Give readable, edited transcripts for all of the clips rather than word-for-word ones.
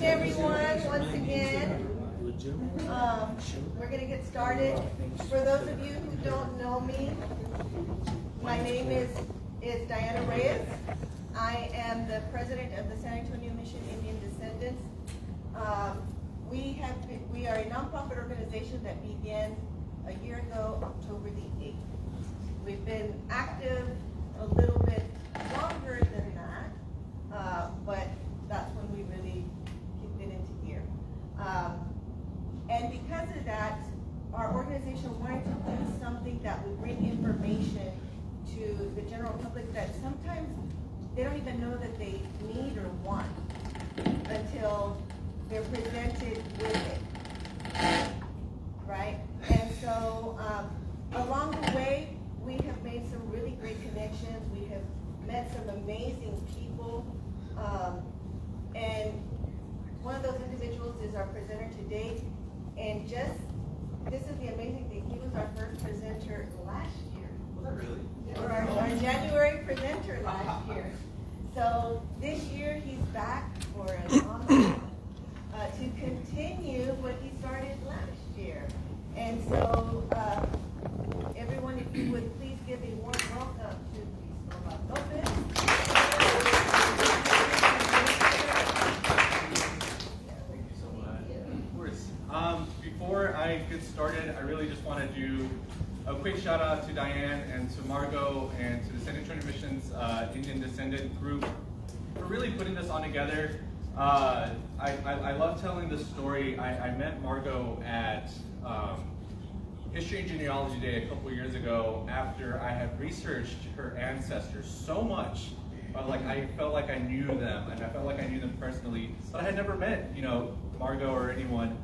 everyone, once again. We're going to get started. For those of you who don't know me, my name is Diana Reyes. I am the president of the San Antonio Mission Indian Descendants. We are a nonprofit organization that began a year ago, October the 8th. We've been active a little bit longer than that, but that's when we really kicked it into gear. And because of that, our organization wanted to do something that would bring information to the general public that sometimes they don't even know that they need or want until they're presented with it, right? And so along the way, we have made some really great connections. We have met some amazing people. And one of those individuals is our presenter today. And this is the amazing thing, he was our first presenter last year. Was that really? Or our January presenter last year. So this year he's back for an honor to continue what he started last year. And so everyone, if you would please give a warm welcome to Cristobal Lopez. Thank you so much. Of course. Before I get started, I really just want to do a quick shout out to Diane and to Margot and to the San Antonio Mission's Indian Descendant group for really putting this on together. I love telling this story. I met Margot at History and Genealogy Day a couple years ago after I had researched her ancestors so much. I felt like I knew them, and I felt like I knew them personally, but I had never met, Margot or anyone.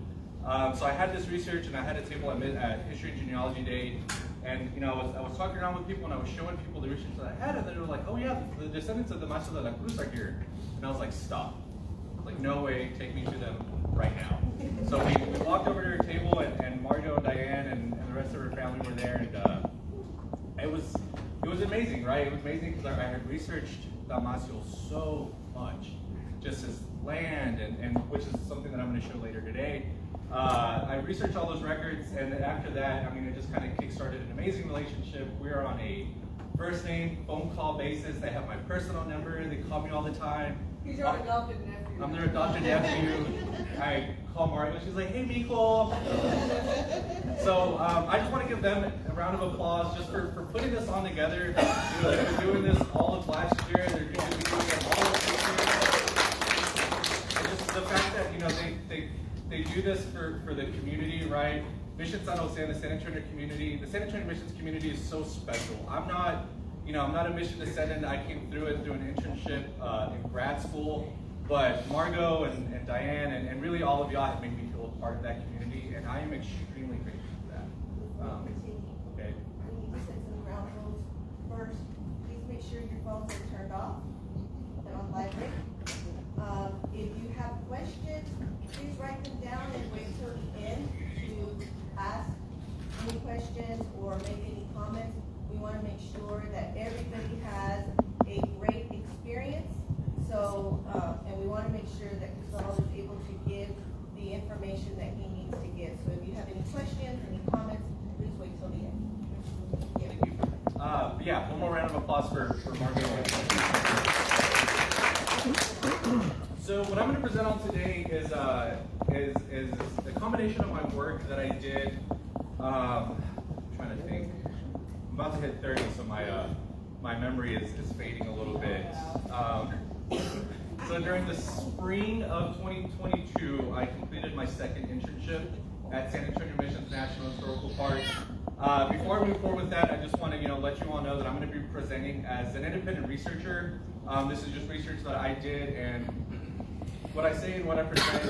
So I had this research, and I had a table at History and Genealogy Day, and I was talking around with people, and I was showing people the research that I had, and they were like, "Oh yeah, the descendants of the Maestro de la Cruz are here," and I was like, "Stop! Like, no way, take me to them right now." So we walked over to her table, and Margot and Diane and the rest of her family were there, and it was amazing, right? It was amazing because I had researched Damasio so much, just as land, and which is something that I'm going to show later today. I researched all those records, and then after that, it just kind of kickstarted an amazing relationship. We are on a first name phone call basis. They have my personal number. They call me all the time. He's your adopted nephew. I'm their adopted nephew. I call Margot. She's like, "Hey, Mijo." So I just want to give them a round of applause just for putting this on together. They've been doing this all of last year. They're going to be doing it all of this year. And just the fact that they do this for the community, right? Mission San Jose and the San Antonio community. The San Antonio Missions community is so special. I'm not a mission descendant. I came through it through an internship in grad school. But Margot and Diane and really all of y'all have made me feel a part of that community, and I am extremely grateful for that. Okay. We need to set some ground rules. First, please make sure your phones are turned off and on vibrate. If you have questions, please write them down and wait till the end to ask any questions or make any comments. We want to make sure that everybody has a great experience. So, and we want to make sure that Cristobal is able to give the information that he needs to give. So if you have any questions, any comments, please wait till the end. Thank you. One more round of applause for Margot. So what I'm going to present on today is the combination of my work that I did. I'm trying to think. I'm about to hit 30, so my memory is fading a little bit. So during the spring of 2022, I completed my second internship at San Antonio Mission's National Historical Park. Before I move forward with that, I just want to let you all know that I'm going to be presenting as an independent researcher. This is just research that I did, and what I say and what I present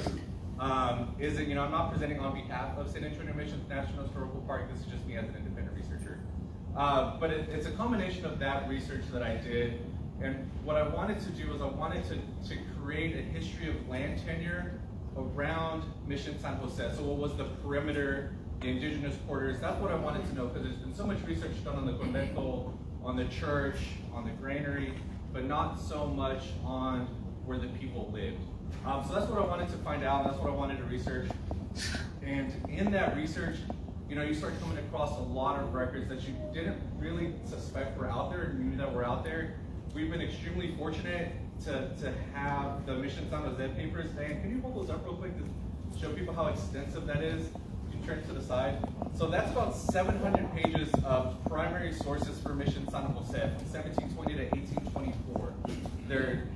is that I'm not presenting on behalf of San Antonio Mission's National Historical Park. This is just me as an independent researcher. But it's a combination of that research that I did. And what I wanted to do is I wanted to create a history of land tenure around Mission San Jose. So what was the perimeter, the indigenous quarters? That's what I wanted to know, because there's been so much research done on the convento, on the church, on the granary, but not so much on where the people lived. So that's what I wanted to find out, that's what I wanted to research. And in that research, you start coming across a lot of records that you didn't really suspect were out there, and knew that were out there. We've been extremely fortunate to have the Mission San Jose papers. Dan, can you hold those up real quick to show people how extensive that is? You can turn to the side. So that's about 700 pages of primary sources for Mission San Jose from 1720 to 1824. Their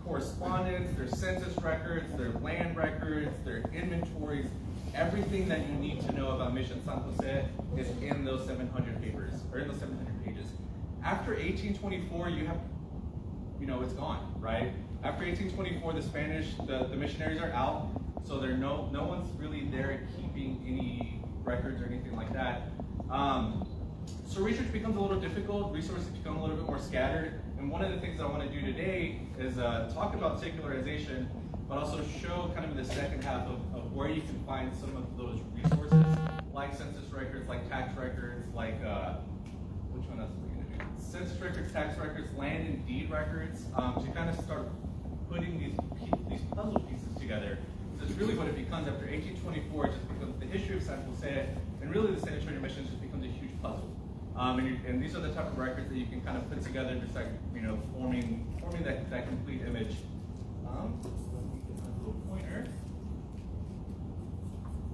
correspondence, their census records, their land records, their inventories, everything that you need to know about Mission San Jose is in those 700 papers, or in those 700 pages. After 1824, you have, it's gone, right? After 1824, the Spanish, the missionaries are out, so no one's really there keeping any records or anything like that. So research becomes a little difficult, resources become a little bit more scattered, and one of the things I want to do today is talk about secularization, but also show kind of in the second half of where you can find some of those resources, like census records, like tax records, like, which one else are we going to do? Census records, tax records, land and deed records, to kind of start putting these puzzle pieces together. So it's really what it becomes after 1824, it just becomes the history of San Jose, and really the San Antonio Mission just becomes a huge puzzle. And these are the type of records that you can kind of put together, just like, forming that complete image. Pointer.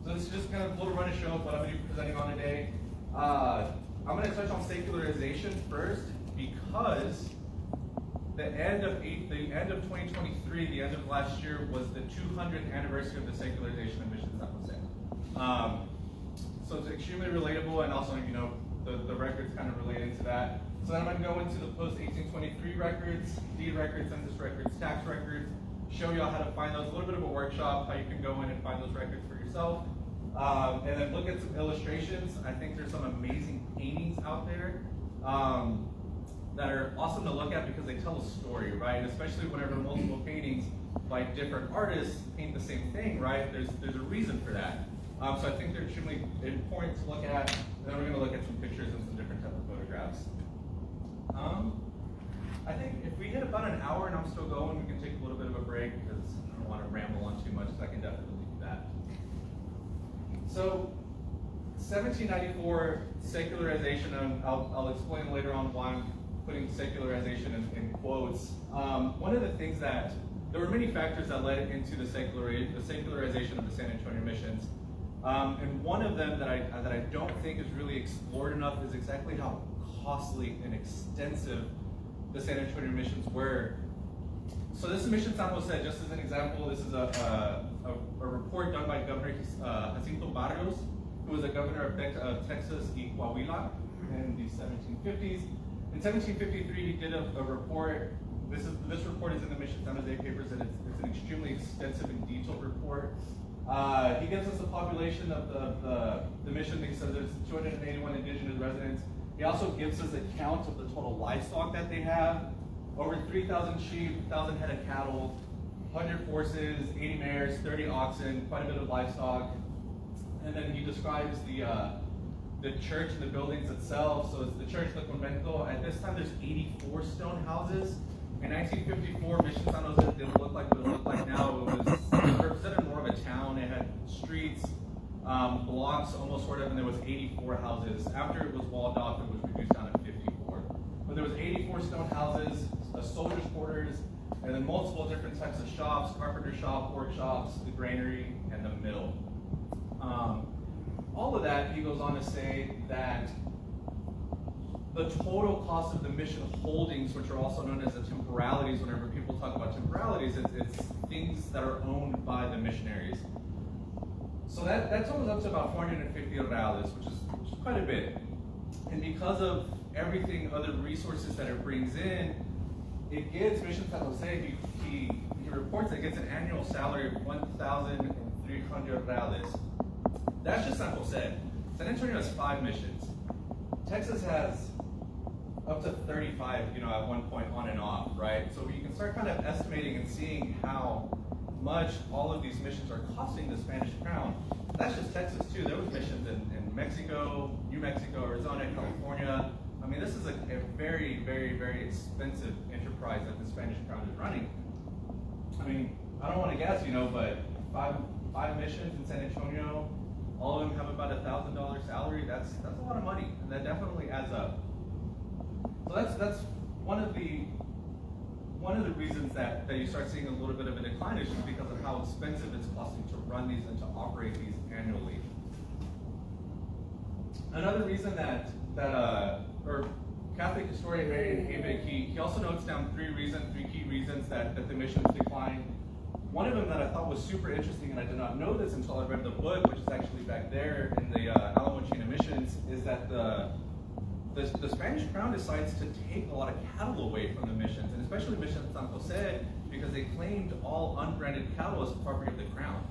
So this is just kind of a little run and show of what I'm going to be presenting on today. I'm going to touch on secularization first because the end of 2023, the end of last year, was the 200th anniversary of the secularization of Mission San Jose. So it's extremely relatable, and also the records kind of related to that. So then I'm going to go into the post-1823 records, deed records, census records, tax records, show y'all how to find those, a little bit of a workshop, how you can go in and find those records for yourself. And then look at some illustrations. I think there's some amazing paintings out there that are awesome to look at because they tell a story, right? Especially whenever multiple paintings by different artists paint the same thing, right? There's a reason for that. So I think they're extremely important to look at. And then we're going to look at some pictures and some different type of photographs. I think if we hit about an hour and I'm still going, we can take a little bit of a break because I don't want to ramble on too much, so I can definitely do that. So, 1794 secularization, and I'll explain later on why I'm putting secularization in quotes. One of the things that, there were many factors that led into the secularization of the San Antonio missions. And one of them that I don't think is really explored enough is exactly how costly and extensive the San Antonio missions were. So this is Mission San Jose, just as an example. This is a report done by Governor Jacinto Barrios, who was the governor of Texas y Coahuila in the 1750s. In 1753, he did a report. This report is in the Mission San Jose papers, and it's an extremely extensive and detailed report. He gives us the population of the mission. He says there's 281 indigenous residents. He also gives us a count of the total livestock that they have. Over 3,000 sheep, 1,000 head of cattle, 100 horses, 80 mares, 30 oxen, quite a bit of livestock. And then he describes the church and the buildings itself. So it's the church, the convento. At this time, there's 84 stone houses. In 1954, Mission San Jose didn't look like what it looked like now. It represented more of a town. It had streets, blocks, almost sort of, and there was 84 houses. After it was walled off, it was reduced down to 54. But there was 84 stone houses, soldiers' quarters, and then multiple different types of shops: carpenter shop, workshops, the granary, and the mill. All of that, he goes on to say that the total cost of the mission holdings, which are also known as the temporalities, whenever people talk about temporalities, it's things that are owned by the missionaries. So that totals up to about 450 reales, which is quite a bit. And because of everything, other resources that it brings in, it gets Mission San Jose, he reports it gets an annual salary of 1,300 reales. That's just San Jose. San Antonio has 5 missions. Texas has up to 35, at one point on and off, right? So you can start kind of estimating and seeing how much all of these missions are costing the Spanish crown. That's just Texas too. There was missions in Mexico, New Mexico, Arizona, California. I mean, this is a very, very, very expensive enterprise that the Spanish crown is running. I mean, I don't want to guess, but five missions in San Antonio, all of them have about $1,000 salary. That's a lot of money, and that definitely adds up. So that's one of the reasons that you start seeing a little bit of a decline is just because of how expensive it's costing to run these and to operate these annually. Another reason that Catholic historian Marian Havik, he also notes down three key reasons that the missions decline. One of them that I thought was super interesting, and I did not know this until I read the book, which is actually back there in the Alamo Chain of Missions, is that the Spanish crown decides to take a lot of cattle away from the missions, and especially Mission San Jose, because they claimed all unbranded cattle as property of the crown.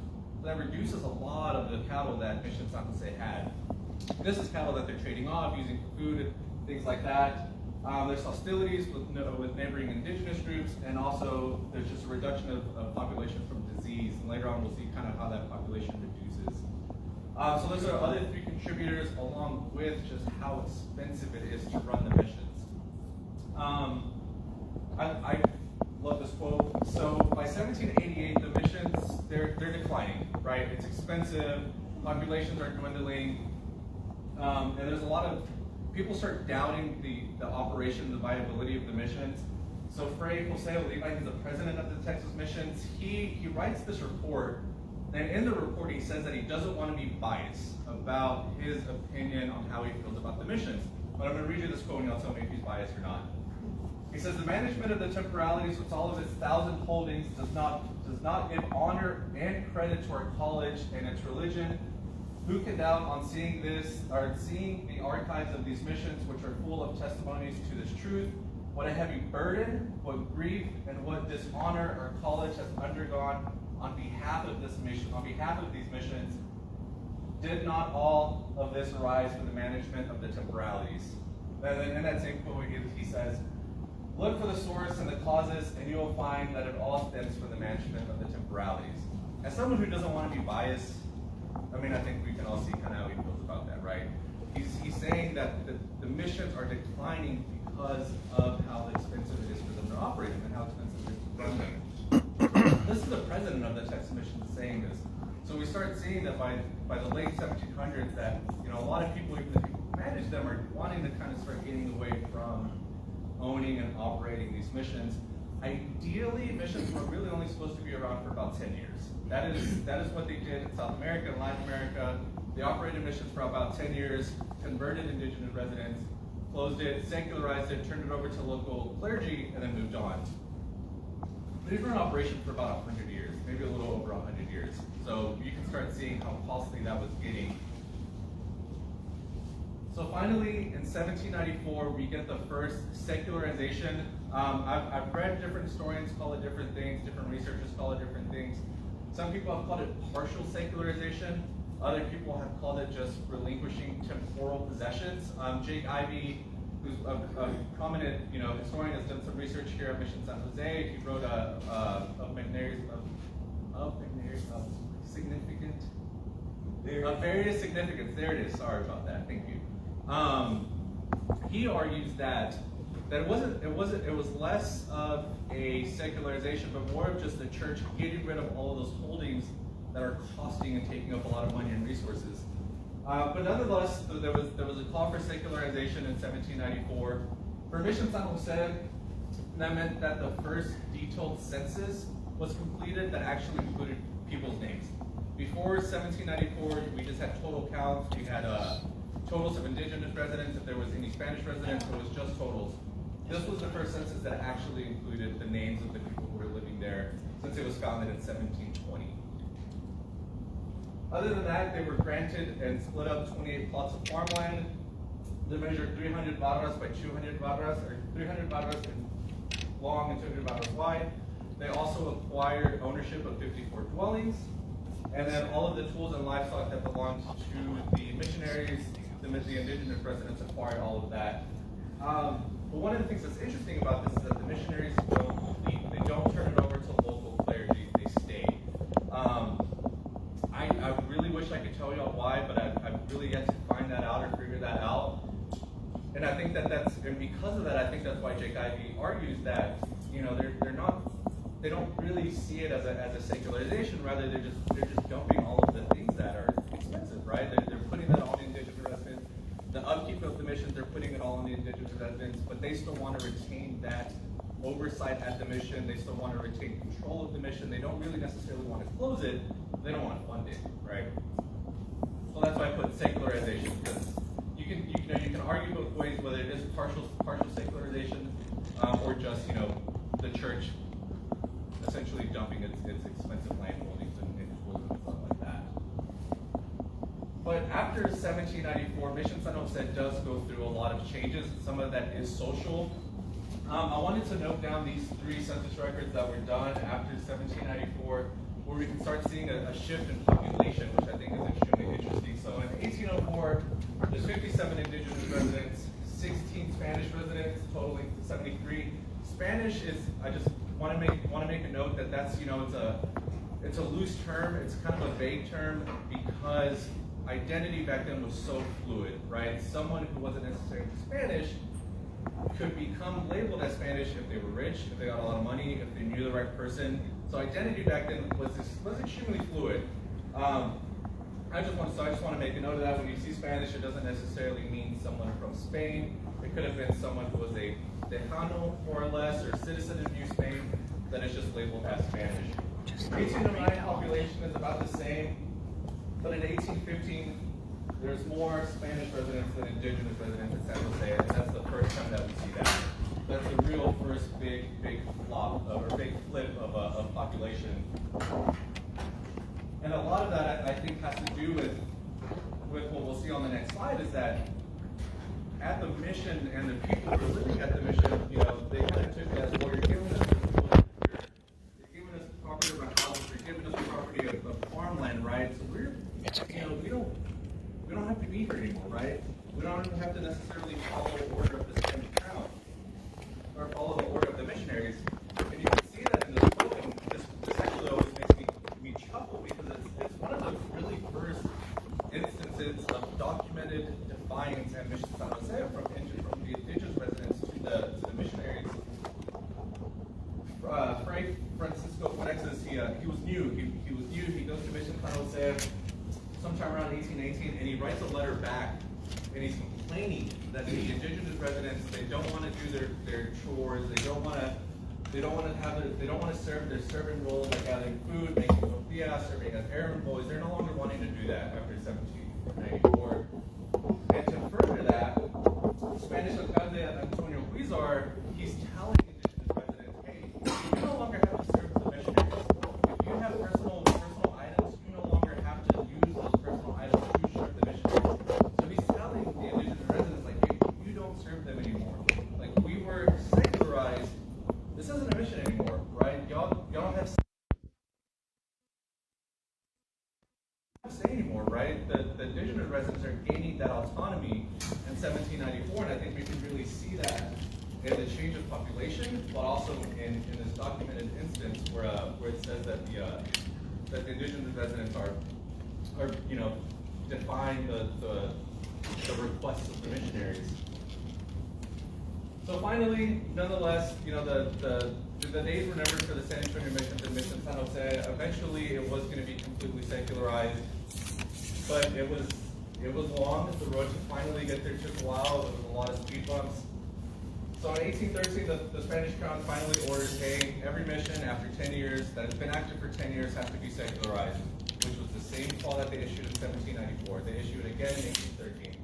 So that reduces a lot of the cattle that Mission San Jose had. This is cattle that they're trading off, using for food, things like that. There's hostilities with neighboring indigenous groups, and also there's just a reduction of population from disease. And later on, we'll see kind of how that population reduces. So those are other three contributors, along with just how expensive it is to run the missions. I love this quote. So by 1788, the missions, they're declining, right? It's expensive, populations are dwindling, and there's a lot of people start doubting the operation, the viability of the missions. So Fray Jose Oliva, he's the president of the Texas Missions, he writes this report, and in the report he says that he doesn't want to be biased about his opinion on how he feels about the missions. But I'm going to read you this quote and you'll tell me if he's biased or not. He says, the management of the temporalities with all of its 1,000 holdings does not give honor and credit to our college and its religion. Who can doubt on seeing the archives of these missions, which are full of testimonies to this truth? What a heavy burden, what grief, and what dishonor our college has undergone on behalf of this mission, on behalf of these missions. Did not all of this arise from the management of the temporalities? And then in that same quote, he says, look for the source and the causes, and you will find that it all stems from the management of the temporalities. As someone who doesn't want to be biased, I mean, I think we can all see kind of how he feels about that, right? He's saying that the missions are declining because of how expensive it is for them to operate them and how expensive it is to run them. This is the president of the Texas Missions saying this. So we start seeing that by the late 1700s that, a lot of people, even the people who manage them, are wanting to kind of start getting away from owning and operating these missions. Ideally, missions were really only supposed to be around for about 10 years. That is what they did in South America and Latin America. They operated missions for about 10 years, converted indigenous residents, closed it, secularized it, turned it over to local clergy, and then moved on. They were in operation for about 100 years, maybe a little over 100 years. So you can start seeing how costly that was getting. So finally, in 1794, we get the first secularization. I've read different historians call it different things, different researchers call it different things. Some people have called it partial secularization. Other people have called it just relinquishing temporal possessions. Jake Ivey, who's a prominent historian, has done some research here at Mission San Jose. He wrote of significant, of various significance. There it is. Sorry about that. Thank you. He argues that it was less of a secularization, but more of just the church getting rid of all of those holdings that are costing and taking up a lot of money and resources. But nonetheless, there was a call for secularization in 1794. For Mission San Jose, that meant that the first detailed census was completed that actually included people's names. Before 1794, we just had total counts. We had totals of indigenous residents. If there was any Spanish residents, it was just totals. This was the first census that actually included the names of the people who were living there, since it was founded in 1720. Other than that, they were granted and split up 28 plots of farmland. They measured 300 barras by 200 barras, or 300 barras long and 200 barras wide. They also acquired ownership of 54 dwellings, and then all of the tools and livestock that belonged to the missionaries, the indigenous residents acquired all of that. But one of the things that's interesting about this is that the missionaries don't leave. They don't turn it over to local clergy. They stay. I really wish I could tell y'all why, but I've really yet to find that out or figure that out. And I think and because of that, I think that's why Jake Ivey argues that they don't really really see it as a secularization. Rather, they're just dumping all of the things that are expensive, right? They're putting that on the indigenous residents. The upkeep of the missions, they're putting it all on the indigenous residents, but they still want to retain that oversight at the mission. They still want to retain control of the mission. They don't really necessarily want to close it. They don't want to fund it, right? So that's why I put secularization, because you can argue both ways, whether it is partial secularization or just the church essentially dumping its expensive land holdings and stuff like that. But after 1794, Mission San Jose does go through a lot of changes. Some of that is social. I wanted to note down these 3 census records that were done after 1794, where we can start seeing a shift in population, which I think is extremely interesting. So in 1804, there's 57 indigenous residents, 16 Spanish residents, totaling 73. Spanish is, I just want to make a note that that's it's a loose term. It's kind of a vague term because identity back then was so fluid, right? Someone who wasn't necessarily Spanish could become labeled as Spanish if they were rich, if they got a lot of money, if they knew the right person. So identity back then was extremely fluid. I just want to make a note of that. When you see Spanish, it doesn't necessarily mean someone from Spain. It could have been someone who was a Tejano, more or less, or a citizen of New Spain, that is just labeled as Spanish. 1809 population is about the same, but in 1815, there's more Spanish residents than indigenous residents in San Jose, and that's the first time that we see that. That's the real first big flop, or big flip of population. And a lot of that, I think, has to do with what we'll see on the next slide, is that at the mission and the people who are living at the mission, they kind of took it as, well, you're giving us property of our houses, you're giving us property of farmland, right? So we don't have to be here anymore, right? We don't have to necessarily follow the order of the Spanish crown or follow the order of the missionaries. And you can see that in this book, and this actually always makes me chuckle, because it's one of the really first instances of documented defiance at Mission San Jose from the indigenous residents to the missionaries. Fray Francisco Forexes, he was new. He was new. He goes to Mission San Jose sometime around 1818, and he writes a letter back, and he's complaining that the indigenous residents, they don't want to do their chores, they don't want to serve their servant role, like gathering food, making tortillas, serving as errand boys. They're no longer wanting to do that after 1794. And to further that, Spanish alcalde Antonio Huizar, he's telling indigenous residents, hey, you no longer have to serve the missionaries. If you have personal items, you no longer have to use those personal items to serve the missionaries. So he's telling the indigenous residents, like, hey, you don't serve them anymore. Like, we were secularized. This isn't a mission anymore, right? Y'all don't have say anymore, right? The indigenous residents are gaining that autonomy in 1794, and I think we can really see that in the change of population, but also in this documented instance where it says that the indigenous residents are defying the requests of the missionaries. So finally, nonetheless, the days were numbered for the San Antonio missions and Mission San Jose. Eventually, it was going to be completely secularized, but it was long. The road to finally get there took a while. There was a lot of speed bumps. So in 1813, the Spanish crown finally orders, hey, every mission after 10 years, that has been active for 10 years, has to be secularized, which was the same call that they issued in 1794. They issued it again in 1813.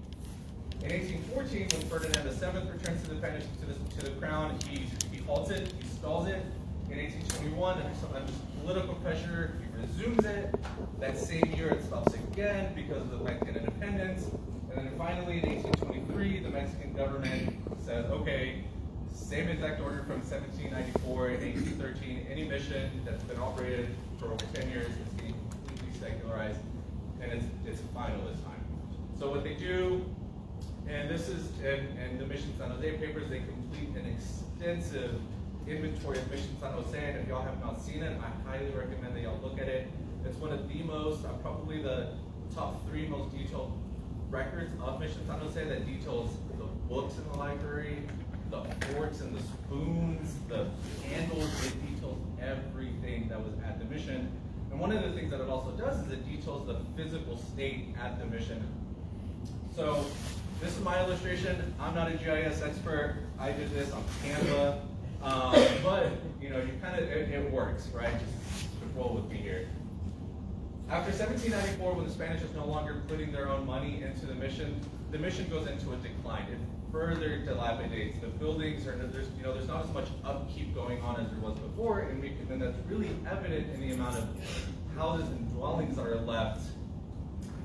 In 1814, when Ferdinand VII returns to the crown, he halts it, he stalls it. In 1821, under political pressure, he resumes it. That same year, it stops again because of the Mexican independence. And then finally, in 1823, the Mexican government says, okay, same exact order from 1794 and 1813. Any mission that's been operated for over 10 years is being completely secularized, and it's final this time. So what they do, and this is in the Mission San Jose papers, they complete an extensive inventory of Mission San Jose, and if y'all have not seen it, I highly recommend that y'all look at it. It's one of the most, probably the top 3 most detailed records of Mission San Jose that details the books in the library, the forks and the spoons, the candles. It details everything that was at the mission. And one of the things that it also does is it details the physical state at the mission. So this is my illustration. I'm not a GIS expert. I did this on Canva, but you know, it works, right? Just roll with me here. After 1794, when the Spanish is no longer putting their own money into the mission goes into a decline. It further dilapidates. The buildings there's not as much upkeep going on as there was before, and that's really evident in the amount of houses and dwellings that are left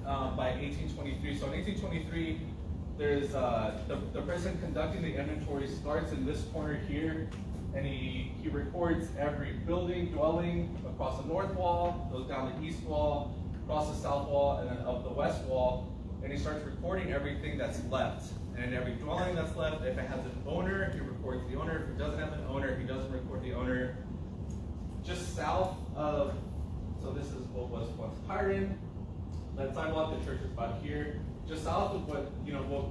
by 1823. So in 1823, there's the person conducting the inventory starts in this corner here, and he records every building, dwelling across the north wall, goes down the east wall, across the south wall, and then up the west wall, and he starts recording everything that's left. And every dwelling that's left, if it has an owner, he records the owner. If it doesn't have an owner, he doesn't record the owner. Just south of, so this is what was once Pyron. That sidewalk, the church is about here. Just south of what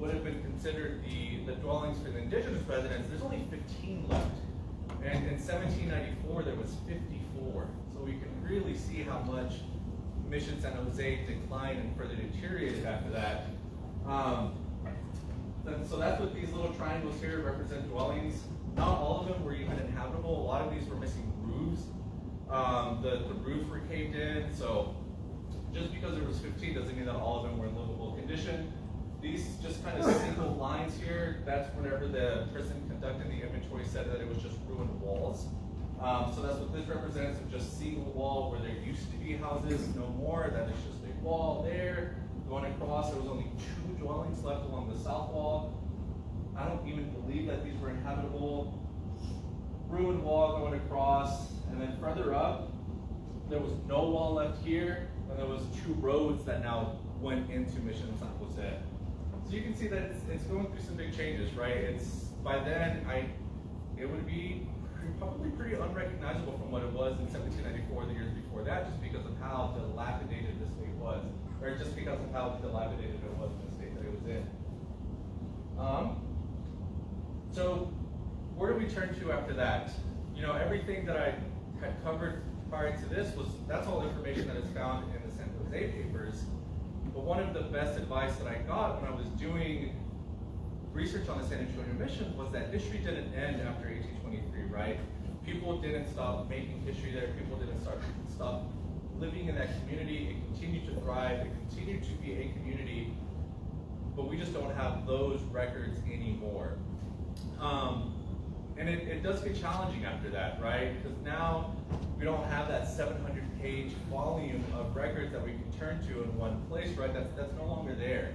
would have been considered the dwellings for the indigenous residents, there's only 15 left. And in 1794, there was 54. So we can really see how much Mission San Jose declined and further deteriorated after that. And so that's what these little triangles here represent dwellings. Not all of them were even inhabitable. A lot of these were missing roofs. The roofs were caved in. So just because there was 15 doesn't mean that all of them were in livable condition. These just kind of single lines here, that's whenever the person conducting the inventory said that it was just ruined walls. So that's what this represents, of just single wall where there used to be houses, no more, that it's just a wall there. Going across, there was only 2 dwellings left along the south wall. I don't even believe that these were inhabitable. Ruined wall going across, and then further up, there was no wall left here, and there was 2 roads that now went into Mission San Jose. So you can see that it's going through some big changes, right? By then, it would be probably pretty unrecognizable from what it was in 1794, the years before that, just because of how dilapidated the state was, or just because of how dilapidated it was in the state that it was in. So where do we turn to after that? Everything that I had covered prior to this that's all information that is found in the San Jose papers. But one of the best advice that I got when I was doing research on the San Antonio mission was that history didn't end after 1823, right? People didn't stop making history there. People didn't stop living in that community. It continued to thrive. It continued to be a community, but we just don't have those records anymore. And it does get challenging after that, right? Because now we don't have that 700-page volume of records that we can turn to in one place, right? That's no longer there.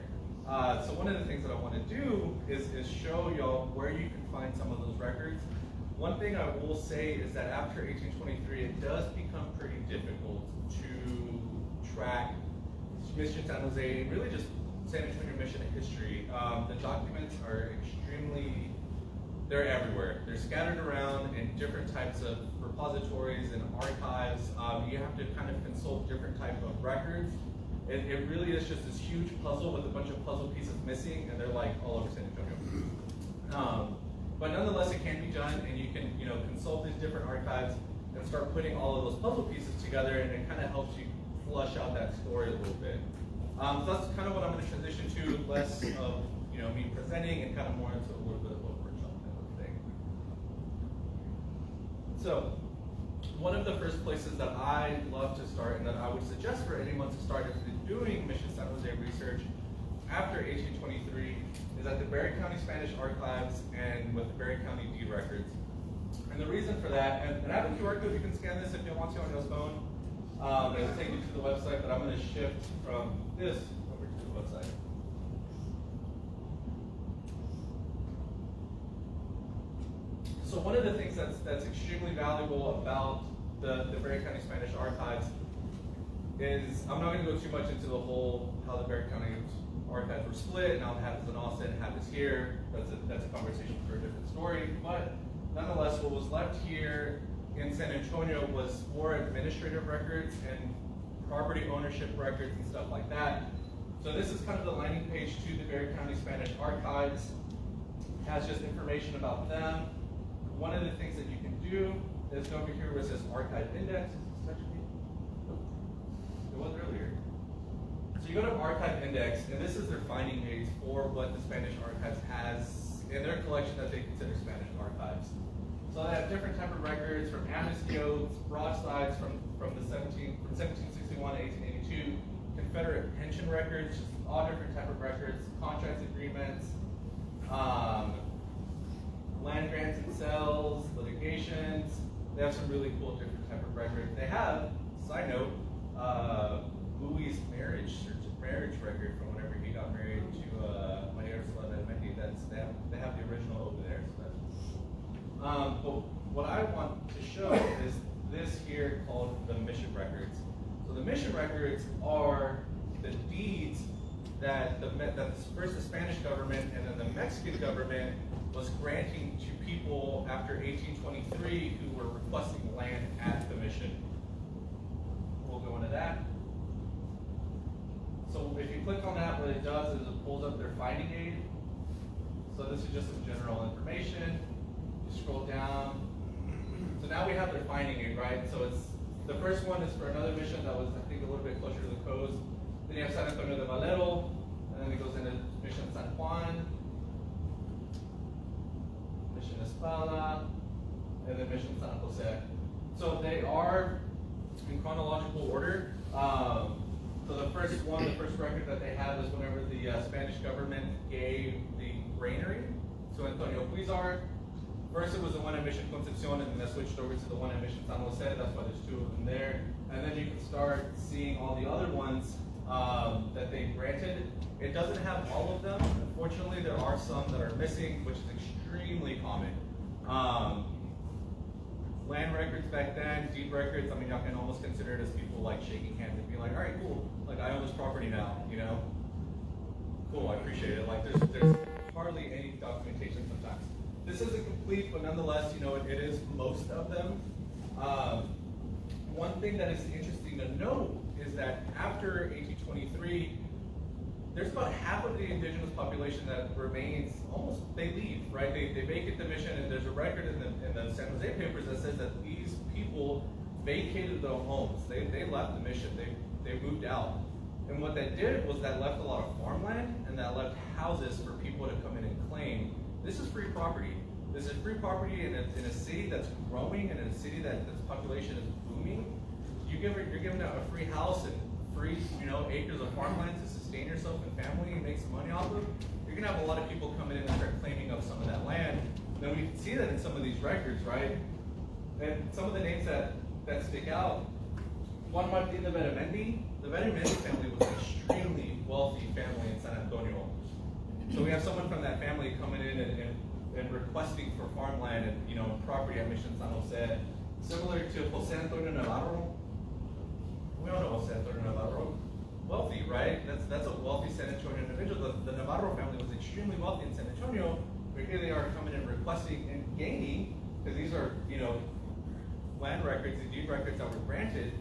So one of the things that I want to do is show y'all where you can find some of those records. One thing I will say is that after 1823, it does become pretty difficult to track Mission San Jose, and really just San Antonio Mission history. The documents are they're everywhere. They're scattered around in different types of repositories and archives. You have to kind of consult different types of records. It really is just this huge puzzle with a bunch of puzzle pieces missing, and they're like all over San Antonio. But nonetheless, it can be done, and you can consult these different archives and start putting all of those puzzle pieces together, and it kind of helps you flush out that story a little bit. So that's kind of what I'm going to transition to, less of me presenting and kind of more into a little bit of a workshop type of thing. So one of the first places that I love to start, and that I would suggest for anyone to start if they're doing Mission San Jose research after 1823, is at the Berry County Spanish Archives and with the Berry County deed records. And the reason for that, and I have a QR code, you can scan this if you want to on your phone. It'll take you to the website, but I'm going to shift from this over to the website. So one of the things that's extremely valuable about the Berry County Spanish Archives is, I'm not going to go too much into the whole, how the Berry County Archives were split, now half is in Austin, half is here. That's a conversation for a different story. But nonetheless, what was left here in San Antonio was more administrative records and property ownership records and stuff like that. So this is kind of the landing page to the Berry County Spanish Archives. It has just information about them. One of the things that you can do is over here where it says archive index. It was earlier. So you go to archive index, and this is their finding page for what the Spanish archives has in their collection that they consider Spanish archives. So they have different type of records, from amnesty oaths, broadsides from 1761 to 1882, Confederate pension records, just all different type of records, contracts, agreements, land grants and sales, litigations. They have some really cool different type of records. They have, side note, Louis' marriage record from whenever he got married to Maria Ursula de Mendy. They have the original over there. So that's, but what I want to show is this here called the mission records. So the mission records are the deeds that first the Spanish government and then the Mexican government was granting to people after 1823 who were requesting land at the mission. We'll go into that. So if you click on that, what it does is it pulls up their finding aid. So this is just some general information. You scroll down. So now we have their finding aid, right? So it's the first one is for another mission that was, I think, a little bit closer to the coast. Then you have San Antonio de Valero, and then it goes into Mission San Juan, Mission Espada, and then Mission San Jose. So they are in chronological order. So the first record that they have is whenever the Spanish government gave the granary to Antonio Puizar. First it was the one at Mission Concepcion, and then they switched over to the one at Mission San Jose. That's why there's two of them there. And then you can start seeing all the other ones that they granted. It doesn't have all of them. Unfortunately, there are some that are missing, which is extremely common. Land records back then, deed records, I mean, y'all can almost consider it as people like shaking hands and be like, all right, cool, like I own this property now, you know? Cool, I appreciate it. Like there's hardly any documentation sometimes. This isn't complete, but nonetheless, you know, it is most of them. One thing that is interesting to note is that after 1823, there's about half of the indigenous population that remains almost, they leave, right? They vacate the mission, and there's a record in the San Jose papers that says that these people vacated their homes. They left the mission, they moved out. And what that did was that left a lot of farmland, and that left houses for people to come in and claim. This is free property. This is free property in a city that's growing, and in a city that its population is booming. You're giving out a free house and free, you know, acres of farmland to sustain yourself and family and make some money off of. You're gonna have a lot of people coming in and start claiming up some of that land. Then we can see that in some of these records, right? And some of the names that stick out. Juan Martin de Beramendi. The Beramendi family was an extremely wealthy family in San Antonio. So we have someone from that family coming in and requesting for farmland and, you know, property at Mission San Jose. Similar to Jose Antonio Navarro. We all know Jose Antonio Navarro. Wealthy, right? That's a wealthy San Antonio individual. The Navarro family was extremely wealthy in San Antonio, but here they are coming and requesting and gaining, because these are, you know, land records and deed records that were granted,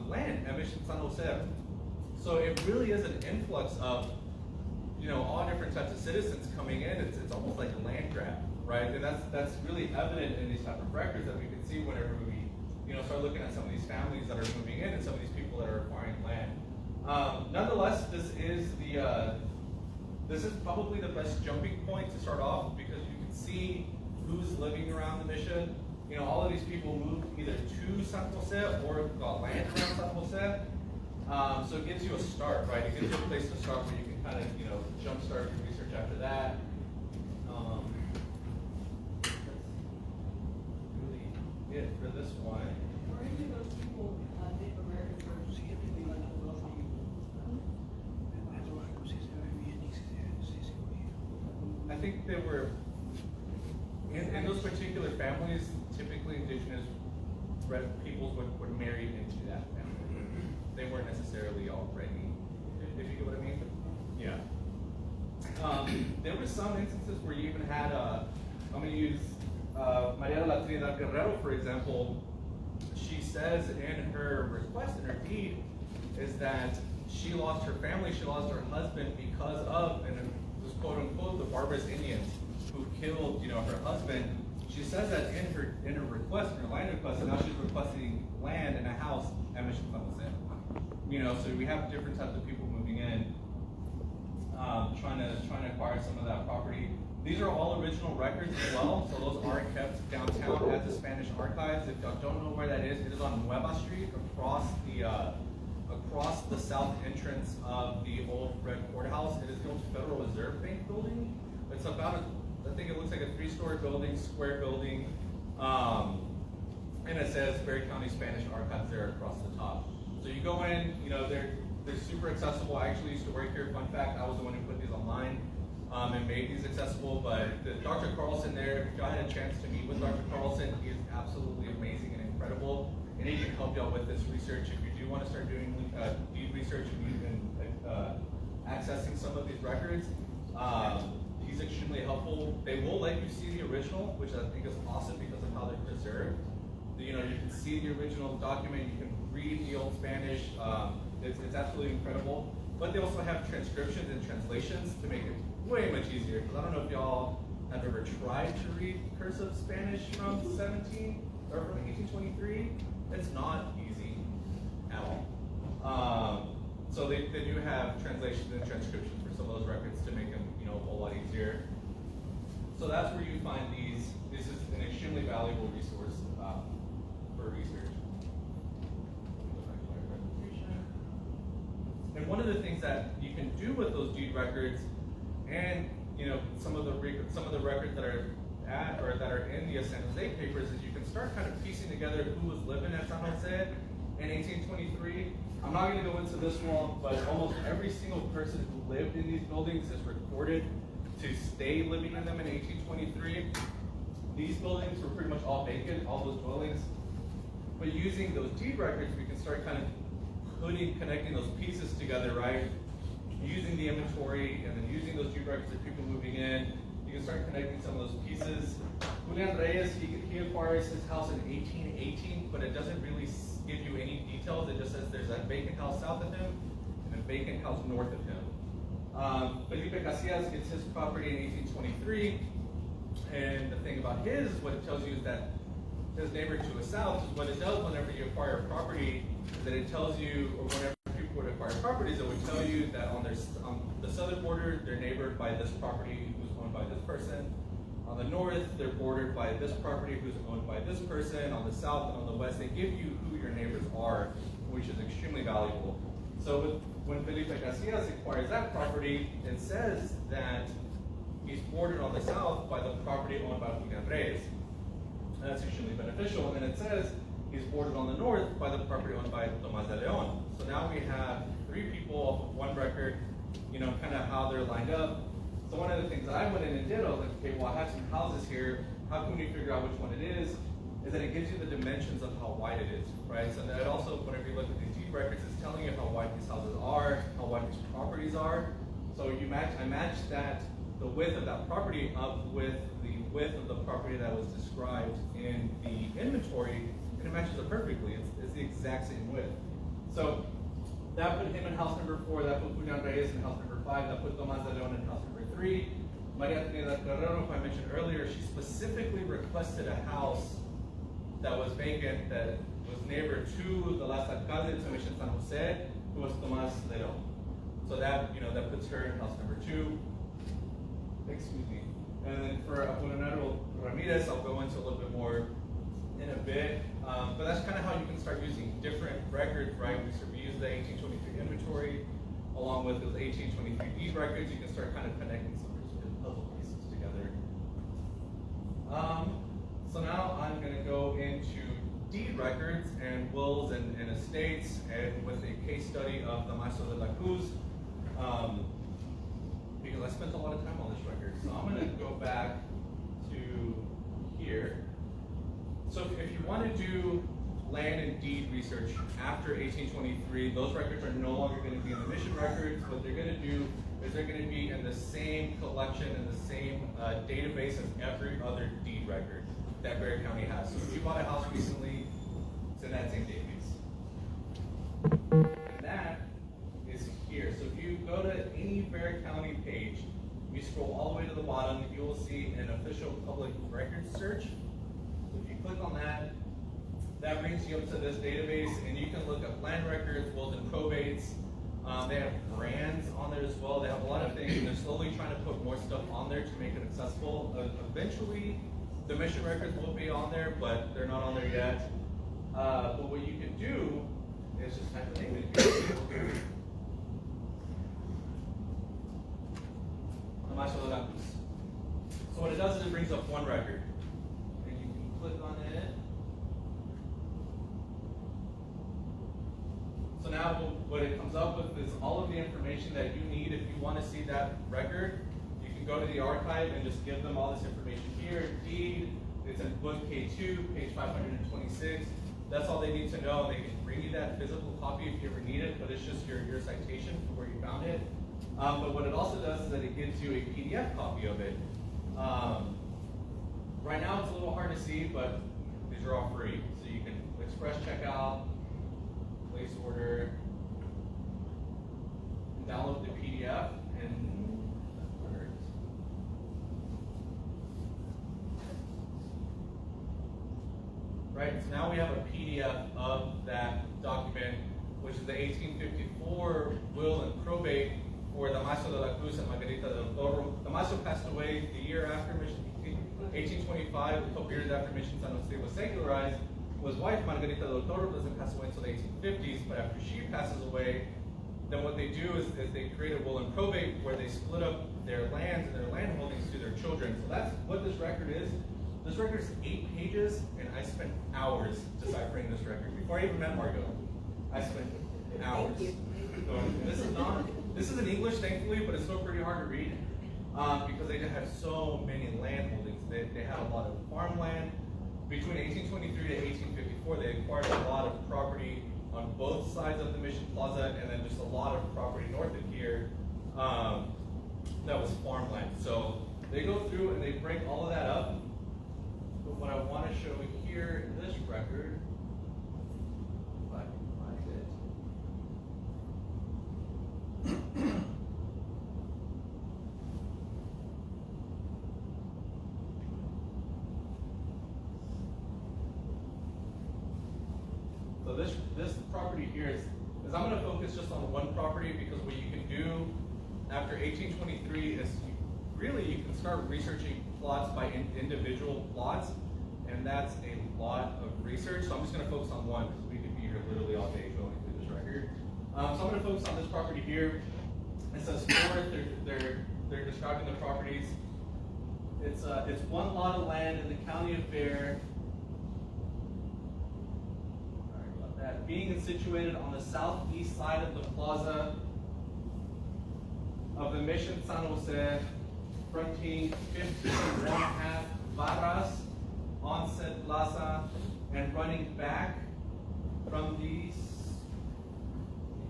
land at Mission San Jose. So it really is an influx of, you know, all different types of citizens coming in. It's almost like a land grab, right? And that's really evident in these type of records that we can see whenever we, you know, start looking at some of these families that are moving in and some of these people that are acquiring land. Nonetheless, this is probably the best jumping point to start off, because you can see who's living around the mission. You know, all of these people moved either to San Jose or got land around San Jose. So it gives you a start, right? It gives you a place to start where you can kind of, you know, jumpstart your research after that. That's really it for this one. Were any of those people Native Americans or specifically like wealthy? I think they were, in those particular families, typically indigenous peoples would marry into that family. They weren't necessarily already, if you get what I mean. Yeah. There were some instances where you even had, I'm going to use Maria de la Trinidad Guerrero, for example. She says in her request, in her deed, is that she lost her family, she lost her husband because of, and it was quote unquote, the barbarous Indians who killed, you know, her husband. she says that in her request, in her land request, and now she's requesting land and a house at Mission San Jose. You know, so we have different types of people moving in, trying to acquire some of that property. These are all original records as well, so those are kept downtown at the Spanish Archives. If y'all don't know where that is, it is on Nueva Street, across the south entrance of the old Red Courthouse. It is the old Federal Reserve Bank building. It's about I think it looks like a 3-story building, square building, and it says Berry County Spanish Archives there across the top. So you go in, you know, they're super accessible. I actually used to work here. Fun fact, I was the one who put these online and made these accessible. But Dr. Carlson there, if y'all had a chance to meet with Dr. Carlson, he is absolutely amazing and incredible. And he can help y'all with this research. If you do want to start doing deed research and you've been accessing some of these records, he's extremely helpful. They will let you see the original, which I think is awesome because of how they're preserved. You know, you can see the original document, you can read the old Spanish. It's absolutely incredible. But they also have transcriptions and translations to make it way much easier. Because I don't know if y'all have ever tried to read cursive Spanish from 1823. It's not easy at all. So they do have translations and transcriptions for some of those records to make them, you know, a whole lot easier. So that's where you find these. This is an extremely valuable resource for research. And one of the things that you can do with those deed records, and you know, some of the records that are in the San Jose papers, is you can start kind of piecing together who was living at San Jose in 1823. I'm not going to go into this one, but almost every single person who lived in these buildings is recorded to stay living in them in 1823. These buildings were pretty much all vacant, all those dwellings. But using those deed records, we can start kind of connecting those pieces together, right? Using the inventory and then using those deed records of people moving in, you can start connecting some of those pieces. Julian Reyes, he acquires his house in 1818, but it doesn't really give you any details. It just says there's a vacant house south of him and a vacant house north of him. Felipe Casillas gets his property in 1823, and the thing about his, what it tells you is that his neighbor to his south, is what it does whenever you acquire a property, is that it tells you, or whenever people would acquire properties, it would tell you that on the southern border, they're neighbored by this property who's owned by this person. On the north, they're bordered by this property who's owned by this person. On the south and on the west, they give you who your neighbors are, which is extremely valuable. So when Felipe Casillas acquires that property, it says that he's bordered on the south by the property owned by Julian Reyes. And that's extremely beneficial. And then it says he's bordered on the north by the property owned by Tomás de León. So now we have 3 people off of one record, you know, kind of how they're lined up. So one of the things that I went in and did, I was like, okay, well, I have some houses here. How can we figure out which one it is that it gives you the dimensions of how wide it is, right? So that also, whenever you look at these deed records, it's telling you how wide these houses are, how wide these properties are. So I matched the width of that property up with the width of the property that was described in the inventory, and it matches it perfectly. It's the exact same width. So that put him in house number 4, that put Julian Reyes in house number 5, that put Tomás de León in house number 3. Maria Trinidad Guerrero, who I mentioned earlier, she specifically requested a house that was vacant, that was neighbor to the last alcalde to Mission San Jose, who was Tomás de León. So that, you know, that puts her in house number 2. Excuse me. And then for Apolinario Ramirez, I'll go into a little bit more in a bit. But that's kind of how you can start using different records, right? We use the 1823 inventory along with those 1823 deed records. You can start kind of connecting some of those puzzle pieces together. So now I'm going to go into deed records and wills and estates, and with a case study of the Maestro de la Cruz, because I spent a lot of time on this record. So I'm going to go back to here. So if you want to do land and deed research after 1823, those records are no longer going to be in the mission records. What they're going to do is they're going to be in the same collection and the same database as every other deed record that Berry County has. So if you bought a house recently, it's in that same database. And that is here. So if you go to any Berry County page, you scroll all the way to the bottom, you will see an official public records search. So if you click on that, that brings you up to this database, and you can look up land records, wills and probates. They have brands on there as well. They have a lot of things, and they're slowly trying to put more stuff on there to make it accessible. Eventually, the mission records will be on there, but they're not on there yet. But what you can do is just type the name in here. So what it does is it brings up one record, and you can click on it. So now what it comes up with is all of the information that you need. If you want to see that record, you can go to the archive and just give them all this information here. Deed, it's in book K2, page 526. That's all they need to know. They can bring you that physical copy if you ever need it, but it's just your citation for where you found it. But what it also does is that it gives you a PDF copy of it. Right now it's a little hard to see, but these are all free. So you can express checkout, place order, and download the PDF, and that works. Right, so now we have a PDF of that document, which is the 1854 will and probate for Damaso de la Cruz and Margarita del Toro. Damaso passed away the year after Mission 1825, a couple years after Mission San Jose was secularized. His wife, Margarita del Toro, doesn't pass away until the 1850s, but after she passes away, then what they do is they create a will and probate where they split up their lands and their land holdings to their children. So that's what this record is. This record is 8 pages, and I spent hours deciphering this record. Before I even met Margot, I spent hours. This is in English, thankfully, but it's still pretty hard to read because they just have so many land holdings. They had a lot of farmland. Between 1823 to 1854, they acquired a lot of property on both sides of the Mission Plaza, and then just a lot of property north of here that was farmland. So they go through and they break all of that up. But what I want to show here in this record, if I can find it. So this property here is I'm going to focus just on one property, because what you can do after 1823 is you can start researching plots by individual plots, and that's a lot of research. So I'm just going to focus on one, because we could be here literally all day going through this record. So I'm going to focus on this property here. It says fourth. They're describing the properties. It's one lot of land in the county of Bear. Being situated on the southeast side of the plaza of the Mission San Jose, fronting 15.5 barras on said plaza, and running back from these,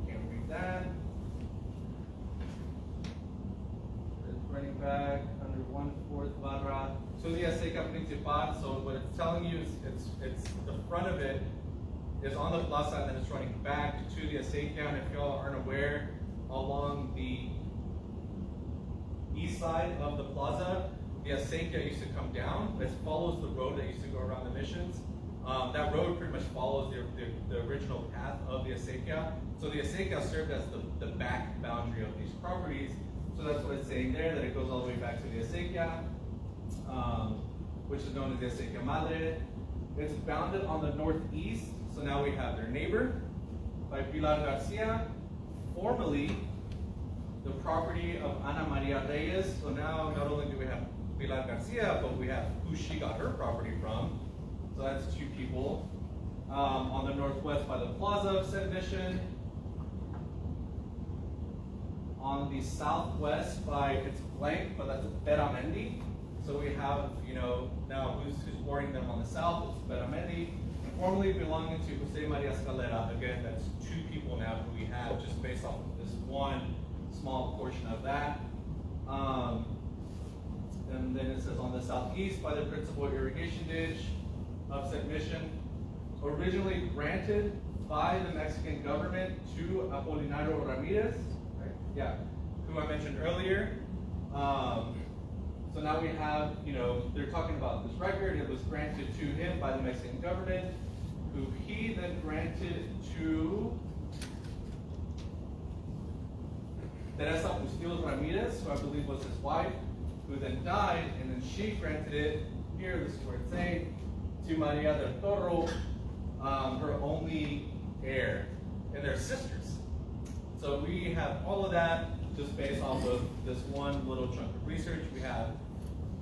you can't read that, it's running back under 1/4 barra to the Aceca Principal. So what it's telling you is it's the front of it is on the plaza, and then it's running back to the Acequia. And if y'all aren't aware, along the east side of the plaza, the Acequia used to come down. It follows the road that used to go around the missions. That road pretty much follows the original path of the Acequia. So the Acequia served as the back boundary of these properties. So that's what it's saying there, that it goes all the way back to the Acequia, which is known as the Acequia Madre. It's bounded on the northeast. So now we have their neighbor by Pilar Garcia, formerly the property of Ana Maria Reyes. So now not only do we have Pilar Garcia, but we have who she got her property from. So that's 2 people. On the northwest by the plaza of said mission. On the southwest by, it's blank, but that's Beramendi. So we have, now who's boarding them on the south, it's Beramendi. Formerly belonging to Jose Maria Escalera. Again, that's 2 people now who we have just based off of this one small portion of that. And then it says on the southeast by the principal irrigation ditch of said mission, originally granted by the Mexican government to Apolinario Ramirez, right? Yeah, who I mentioned earlier. So now we have, they're talking about this record. It was granted to him by the Mexican government, who he then granted to Teresa Bustillos Ramirez, who I believe was his wife, who then died, and then she granted it, here, this is where it's saying, to Maria del Toro, her only heir, and they're sisters. So we have all of that just based off of this one little chunk of research. We have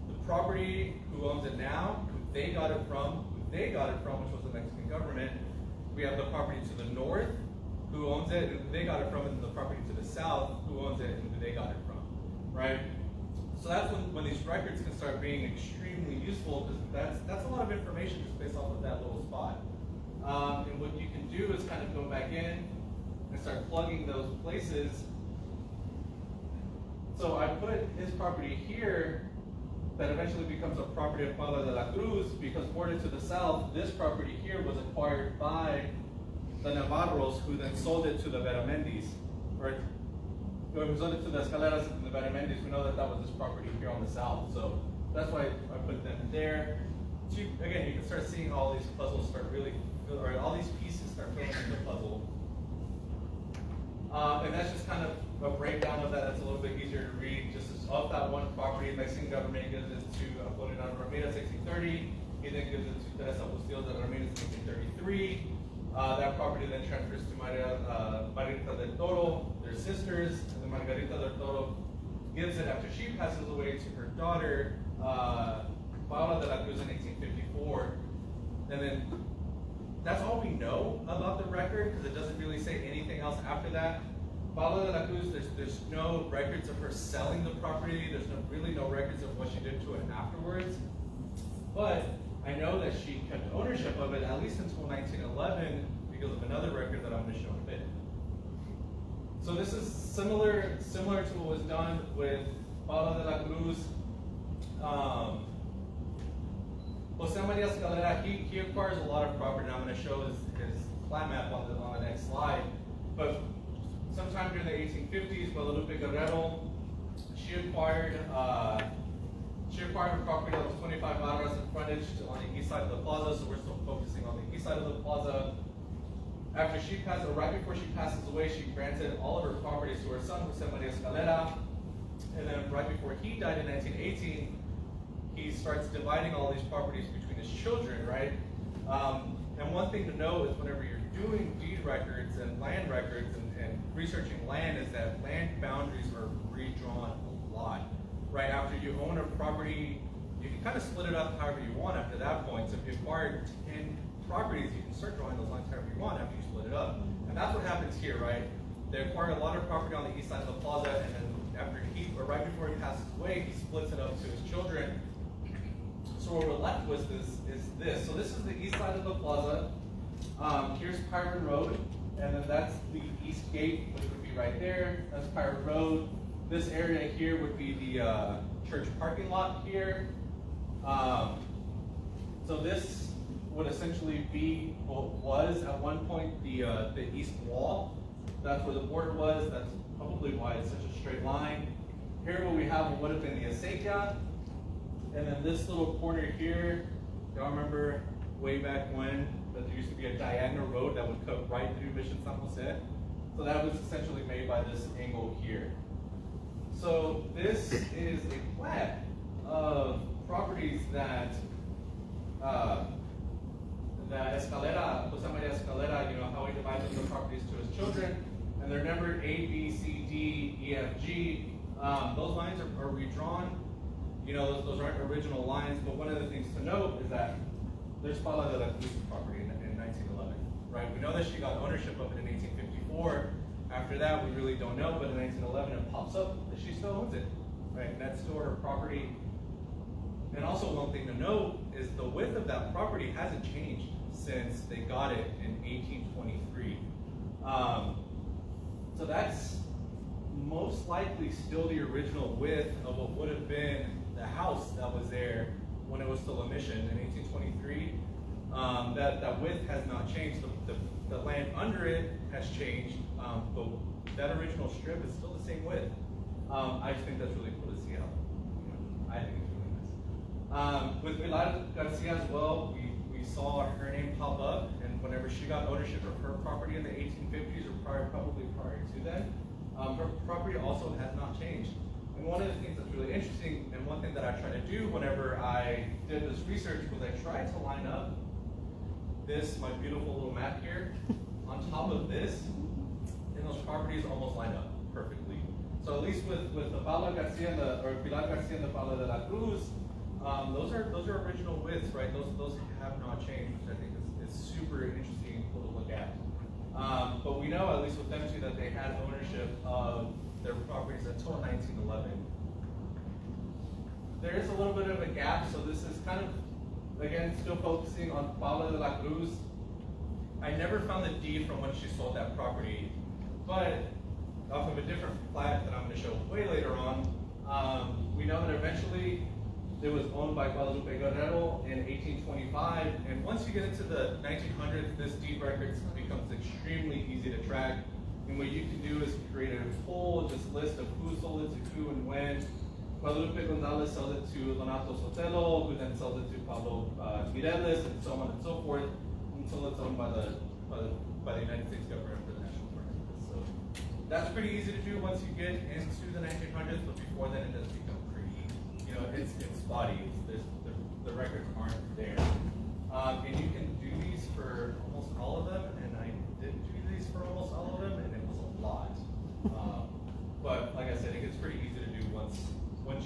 the property, who owns it now, who they got it from, which was the Mexican government. We have the property to the north, who owns it, and who they got it from, and then the property to the south, who owns it, and who they got it from, right? So that's when these records can start being extremely useful, because that's a lot of information just based off of that little spot. And what you can do is kind of go back in and start plugging those places. So I put his property here, that eventually becomes a property of Pablo de la Cruz, because bordered to the south, this property here was acquired by the Navarros, who then sold it to the Veramendis, or who sold it to the Escaleras and the Veramendis. We know that was this property here on the south, so that's why I put them there. So again, you can start seeing all these puzzles or all these pieces start filling in the puzzle. And that's just kind of a breakdown of that. That's a little bit easier to read. Just as of that one property, the Mexican government gives it to Apolinar Ramirez 1630. He then gives it to Teresa Bustillos Ramirez 1633. That property then transfers to Margarita del Toro, their sisters, and then Margarita del Toro gives it after she passes away to her daughter, Paula de la Cruz in 1854. And then that's all we know about the record, because it doesn't really say anything else after that. Paula de la Cruz, there's no records of her selling the property. There's really no records of what she did to it afterwards. But I know that she kept ownership of it at least until 1911 because of another record that I'm going to show in a bit. So this is similar to what was done with Paula de la Cruz. Jose Maria Escalera, he acquires a lot of property, and I'm going to show his plat map on the next slide. But sometime during the 1850s, Guadalupe Guerrero, she acquired a property that was 25 barras in frontage on the east side of the plaza, so we're still focusing on the east side of the plaza. After she passed, or right before she passes away, she granted all of her properties to her son, Jose Maria Escalera. And then right before he died in 1918, he starts dividing all these properties between his children, right? And one thing to know is whenever you're doing deed records and land records and researching land, is that land boundaries are redrawn a lot. Right after you own a property, you can kind of split it up however you want after that point. So if you acquired 10 properties, you can start drawing those lines however you want after you split it up. And that's what happens here, right? They acquire a lot of property on the east side of the plaza, and then right before he passes away, he splits it up to his children. So what we're left with is this. So this is the east side of the plaza. Here's Pirate Road, and then that's the east gate, which would be right there. That's Pirate Road. This area here would be the church parking lot here. So this would essentially be what was at one point the east wall. That's where the border was. That's probably why it's such a straight line. Here what we have would have been the acequia. And then this little corner here, y'all remember way back when that there used to be a diagonal road that would cut right through Mission San Jose? So that was essentially made by this angle here. So this is a plat of properties that Escalera, Jose Maria Escalera, how he divided the properties to his children, and they're numbered A, B, C, D, E, F, G. Those lines are redrawn. Those aren't original lines, but one of the things to note is that there's Paula de la Cruz property in 1911, right? We know that she got ownership of it in 1854. After that, we really don't know, but in 1911 it pops up that she still owns it, right? And that's still her property. And also one thing to note is the width of that property hasn't changed since they got it in 1823. So that's most likely still the original width of what would have been the house that was there when it was still a mission in 1823. That width has not changed. The land under it has changed, but that original strip is still the same width. I just think that's really cool to see how, I think it's really nice. With Pilar Garcia as well, we saw her name pop up, and whenever she got ownership of her property in the 1850s or probably prior to then, her property also has not changed. And one of the things that's really interesting, and one thing that I try to do whenever I did this research, was I tried to line up this, my beautiful little map here, on top of this, and those properties almost line up perfectly. So at least with the Pilar Garcia or Pilar Garcia and the Palo de la Cruz, those are original widths, right? Those have not changed, which I think is super interesting and cool to look at. But we know, at least with them too, that they had ownership of their properties until 1911. There is a little bit of a gap, so this is kind of, again, still focusing on Palo de la Cruz. I never found the deed from when she sold that property, but off of a different plat that I'm going to show way later on, we know that eventually it was owned by Guadalupe Guerrero in 1825, and once you get into the 1900s, this deed record becomes extremely easy to track. And what you can do is create a whole list of who sold it to who and when. Guadalupe Gonzalez sells it to Donato Sotelo, who then sells it to Pablo Mireles, and so on and so forth, until it's owned by the United States government for the national park. So that's pretty easy to do once you get into the 1900s, but before then it does become pretty, it's spotty. The records aren't there. And you can do these for almost all of them, and I did do these for almost all of them, and it was a lot. But like I said, it gets pretty easy to do once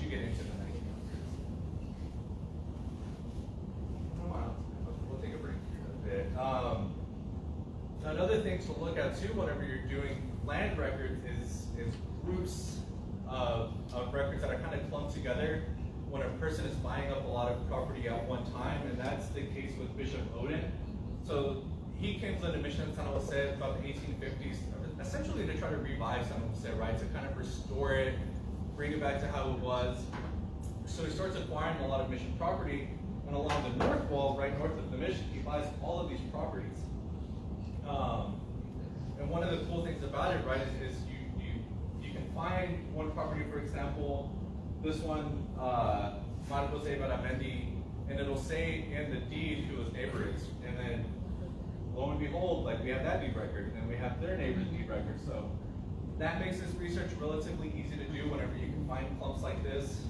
you get into the 1900s. We'll take a break here a bit. Another thing to look at too, whenever you're doing land records, is groups of records that are kind of clumped together when a person is buying up a lot of property at one time, and that's the case with Bishop Odin. So he came to the Mission of San Jose about the 1850s, essentially to try to revive San Jose, right? To kind of restore it, bring it back to how it was. So he starts acquiring a lot of mission property, and along the north wall, right north of the mission, he buys all of these properties. And one of the cool things about it, right, is you can find one property, for example, this one, Marcos Ibaramendi, and it'll say in the deed who his neighbor is, and then lo and behold, like we have that deed record, and then we have their neighbor's deed record. So that makes this research relatively easy to do whenever you can find clumps like this.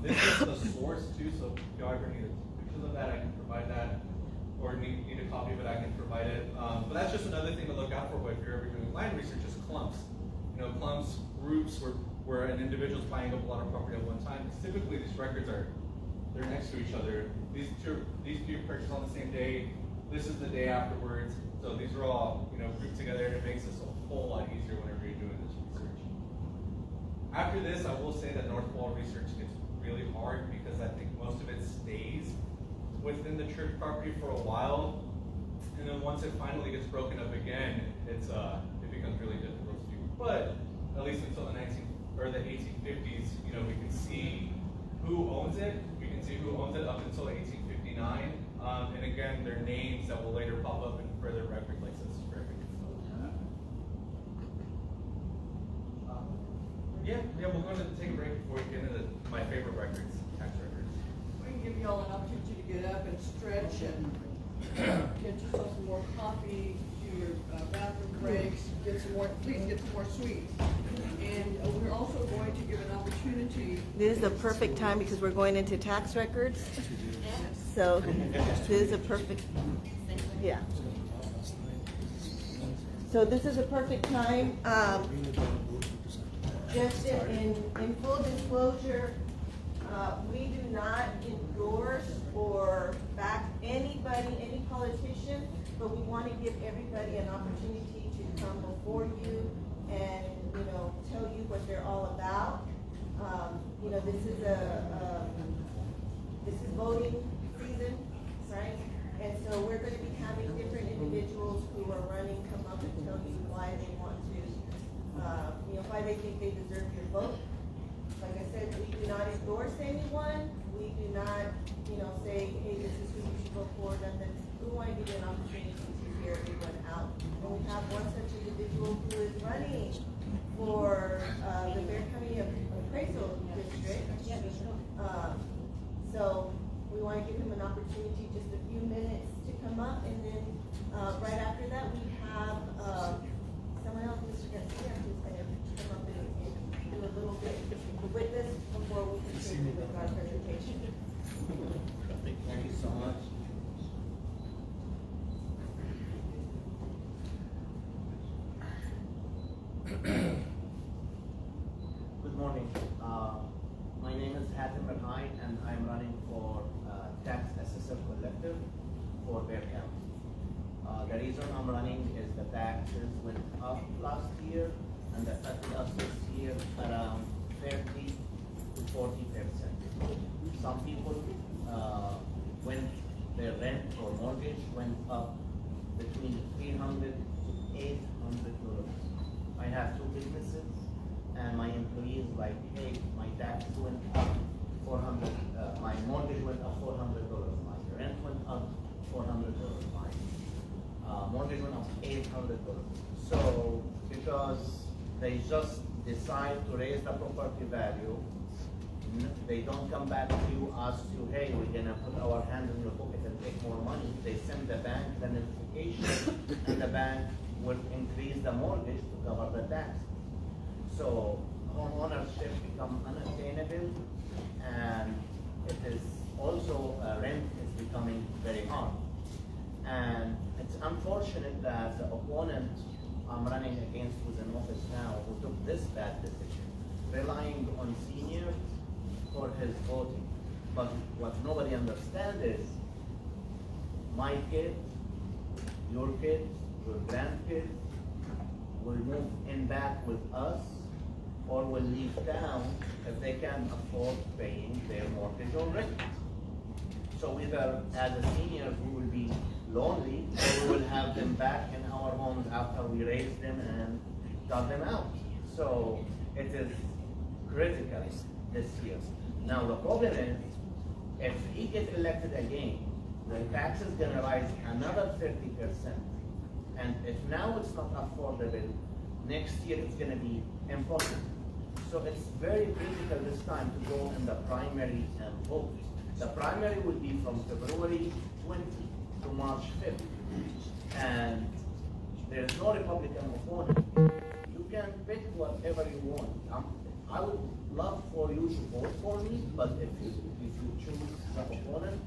This is the source too, so if you ever need pictures of that, I can provide that, or need a copy of it, I can provide it. But that's just another thing to look out for if you're ever doing land research, is clumps. Clumps, groups where an individual's buying up a lot of property at one time. Because typically these records they're next to each other. These two purchased on the same day. This is the day afterwards. So these are all grouped together, and it makes this a whole lot easier whenever you're doing this research. After this, I will say that North Wall research gets really hard because I think most of it stays within the church property for a while, and then once it finally gets broken up again, it becomes really difficult to do. But at least until the 1850s, we can see who owns it. We can see who owns it up until 1859, and again, their names that will later pop up in further records like census records. Yeah, we're going to take a break before we get into my favorite records, tax records. We can give you all an opportunity to get up and stretch and get yourself some more coffee, do your bathroom breaks, please get some more sweets. And we're also going to give an opportunity. This is the perfect time because we're going into tax records. So this is a perfect, yeah. So this is a perfect time. Just in full disclosure, we do not endorse or back anybody, any politician, but we want to give everybody an opportunity to come before you and tell you what they're all about. This is voting season, right? And so we're going to be having different individuals who are running come up and tell you why they want to, why they think they deserve your vote. Like I said, we do not endorse anyone. We do not, say, hey, this is who you should vote for. We want to give you an opportunity to hear everyone out. And we have one such individual who is running for the Bear County So we want to give him an opportunity, just a few minutes to come up, and then, right after that, we have, someone else, Mr. Garcia, who's going to come up and do a little bit with this before we continue with our presentation. Thank you so much. Good morning. My name is Hatem Rahai, and I'm running for Tax Assessor Collective for Bear County. The reason I'm running is the taxes went up last year, and the affected us this year around 30 to 40%. Some people when their rent or mortgage went up between $300 to $800. I have two businesses, and my employees like, hey, my tax went up 400, my mortgage went up $400, my rent went up $400, my mortgage went up $800. So because they just decide to raise the property value, they don't come back to you, ask you, hey, we're gonna put our hand in your pocket and take more money. They send the bank the notification, and the bank will increase the mortgage to cover the tax. So home ownership become unattainable, and it is also rent is becoming very hard. And it's unfortunate that the opponent I'm running against who's in office now, who took this bad decision, relying on seniors for his voting. But what nobody understands is my kids, your grandkids will move in back with us or will leave town if they can't afford paying their mortgage or rent. So either as a senior we will be lonely, or we will have them back in our homes after we raise them and got them out. So it is critical this year. Now the problem is, if he gets elected again, the tax is gonna rise another 30%. And if now it's not affordable, next year it's gonna be impossible. So it's very critical this time to go in the primary and vote. The primary will be from February 20 to March 5th. And there's no Republican opponent. You can pick whatever you want. I would love for you to vote for me, but if you choose the opponent,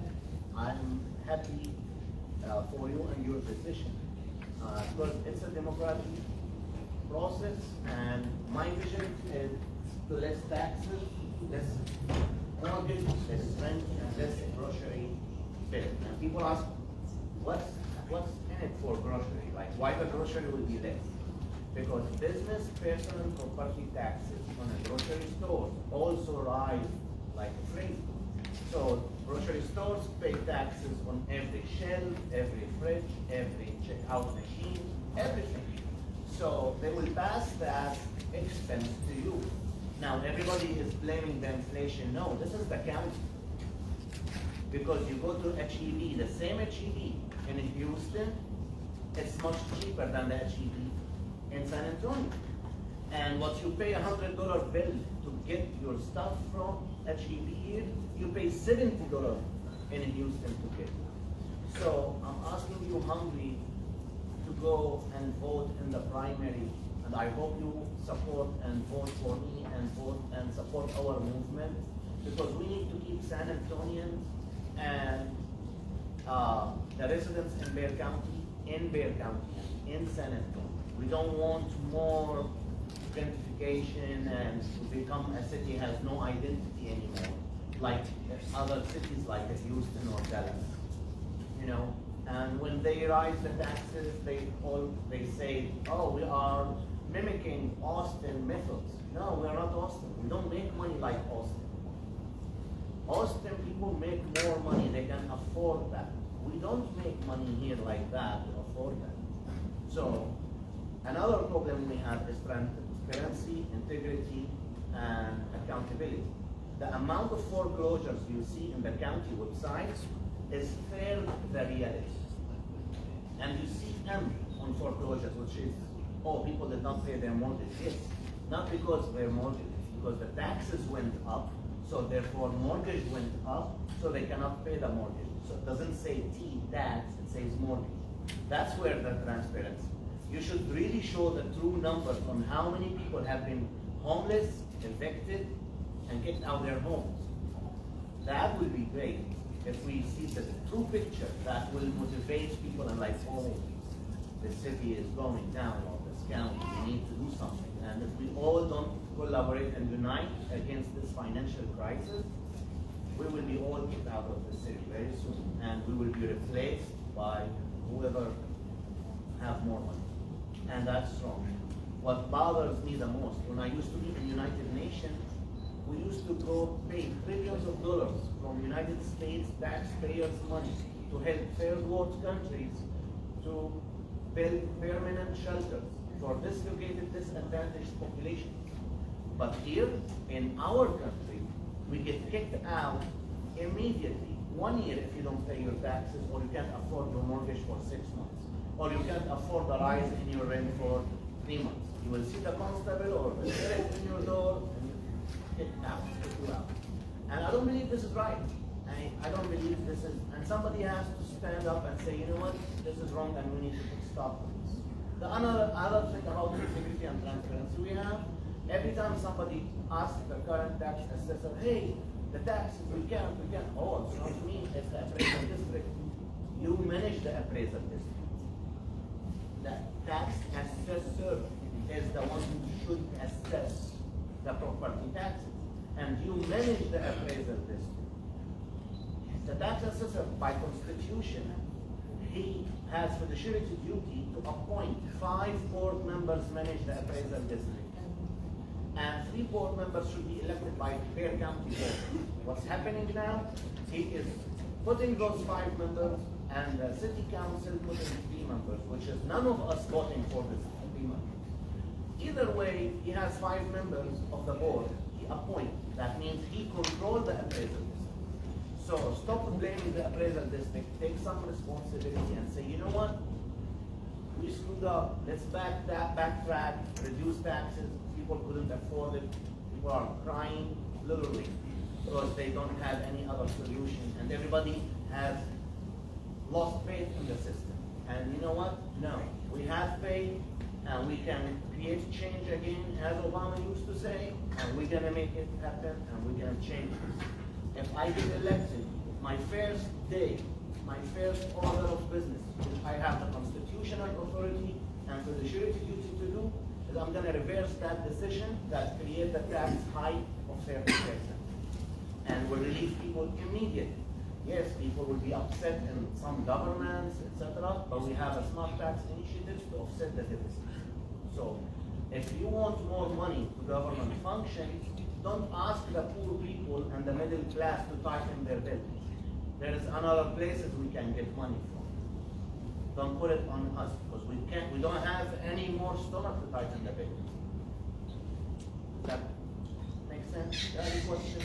I'm happy for you and your decision. Because it's a democratic process, and my vision is to less taxes, less mortgage, less rent, and less grocery bill. And people ask, what's in it for grocery? Like, why the grocery will be less? Because business, personal property taxes on a grocery store also rise like crazy. So grocery stores pay taxes on every shelf, every fridge, every checkout machine, everything. So they will pass that expense to you. Now everybody is blaming the inflation. No, this is the county. Because you go to HEB, the same HEB in Houston, it's much cheaper than the HEB in San Antonio. And what you pay $100 bill to get your stuff from HEB here, you pay $70 in Houston to get. So I'm asking you humbly to go and vote in the primary, and I hope you support and vote for me and vote and support our movement, because we need to keep San Antonians and the residents in Bear County, in San Antonio. We don't want more gentrification and to become a city has no identity anymore, like other cities like Houston or Dallas, you know. And when they rise the taxes, they say, oh, we are mimicking Austin methods. No, we are not Austin. We don't make money like Austin. Austin people make more money, they can afford that. We don't make money here like that to afford that. So another problem we have is transparency, integrity, and accountability. The amount of foreclosures you see in the county websites is fair the reality. And you see M on foreclosures, which is, oh, people did not pay their mortgage. Yes, not because their mortgage, because the taxes went up, So therefore mortgage went up, so they cannot pay the mortgage. So it doesn't say T tax, it says mortgage. That's where the transparency. You should really show the true numbers on how many people have been homeless, evicted, and kicked out of their homes. That would be great if we see the true picture that will motivate people and like, oh, the city is going down or this county, we need to do something. And if we all don't collaborate and unite against this financial crisis, we will be all kicked out of the city very soon. And we will be replaced by whoever have more money. And that's wrong. What bothers me the most, when I used to be in United Nations, we used to go pay trillions of dollars from United States taxpayers' money to help third world countries to build permanent shelters for dislocated, disadvantaged populations. But here, in our country, we get kicked out immediately. 1 year if you don't pay your taxes, or you can't afford your mortgage for 6 months, or you can't afford the rise in your rent for 3 months. You will see the constable or the sheriff in your door and kick you out. And I don't believe this is right. I don't believe this is, and somebody has to stand up and say, you know what, this is wrong and we need to stop this. The other thing about integrity and transparency we have, every time somebody asks the current tax assessor, hey, the taxes, we can't, oh, it's not me, it's the appraisal district. You manage the appraisal district. The tax assessor is the one who should assess the property taxes. And you manage the appraisal district. The tax assessor, by constitution, he has fiduciary duty to appoint 5 board members manage the appraisal district. And 3 board members should be elected by Bexar County board. What's happening now? He is putting those 5 members and the city council putting 3 members, which is none of us voting for this 3 members. Either way, he has 5 members of the board he appoints. That means he controls the appraisal district. So stop blaming the appraisal district, take some responsibility and say, you know what? We screwed up, let's backtrack, reduce taxes. People couldn't afford it. People are crying literally because they don't have any other solution. And everybody has lost faith in the system. And you know what? No, we have faith and we can create change again, as Obama used to say, and we're gonna make it happen and we're gonna change this. If I get elected, my first day, my first order of business, which I have the constitutional authority and fiduciary duty to do, is I'm going to reverse that decision that created the tax hike of 30%. And will relieve people immediately. Yes, people will be upset in some governments, etc., but we have a smart tax initiative to offset the deficit. So, if you want more money to government function, don't ask the poor people and the middle class to tighten their belt. There is another places we can get money from. Don't put it on us because we don't have any more stomach to tighten the belt. Does that make sense? Any questions?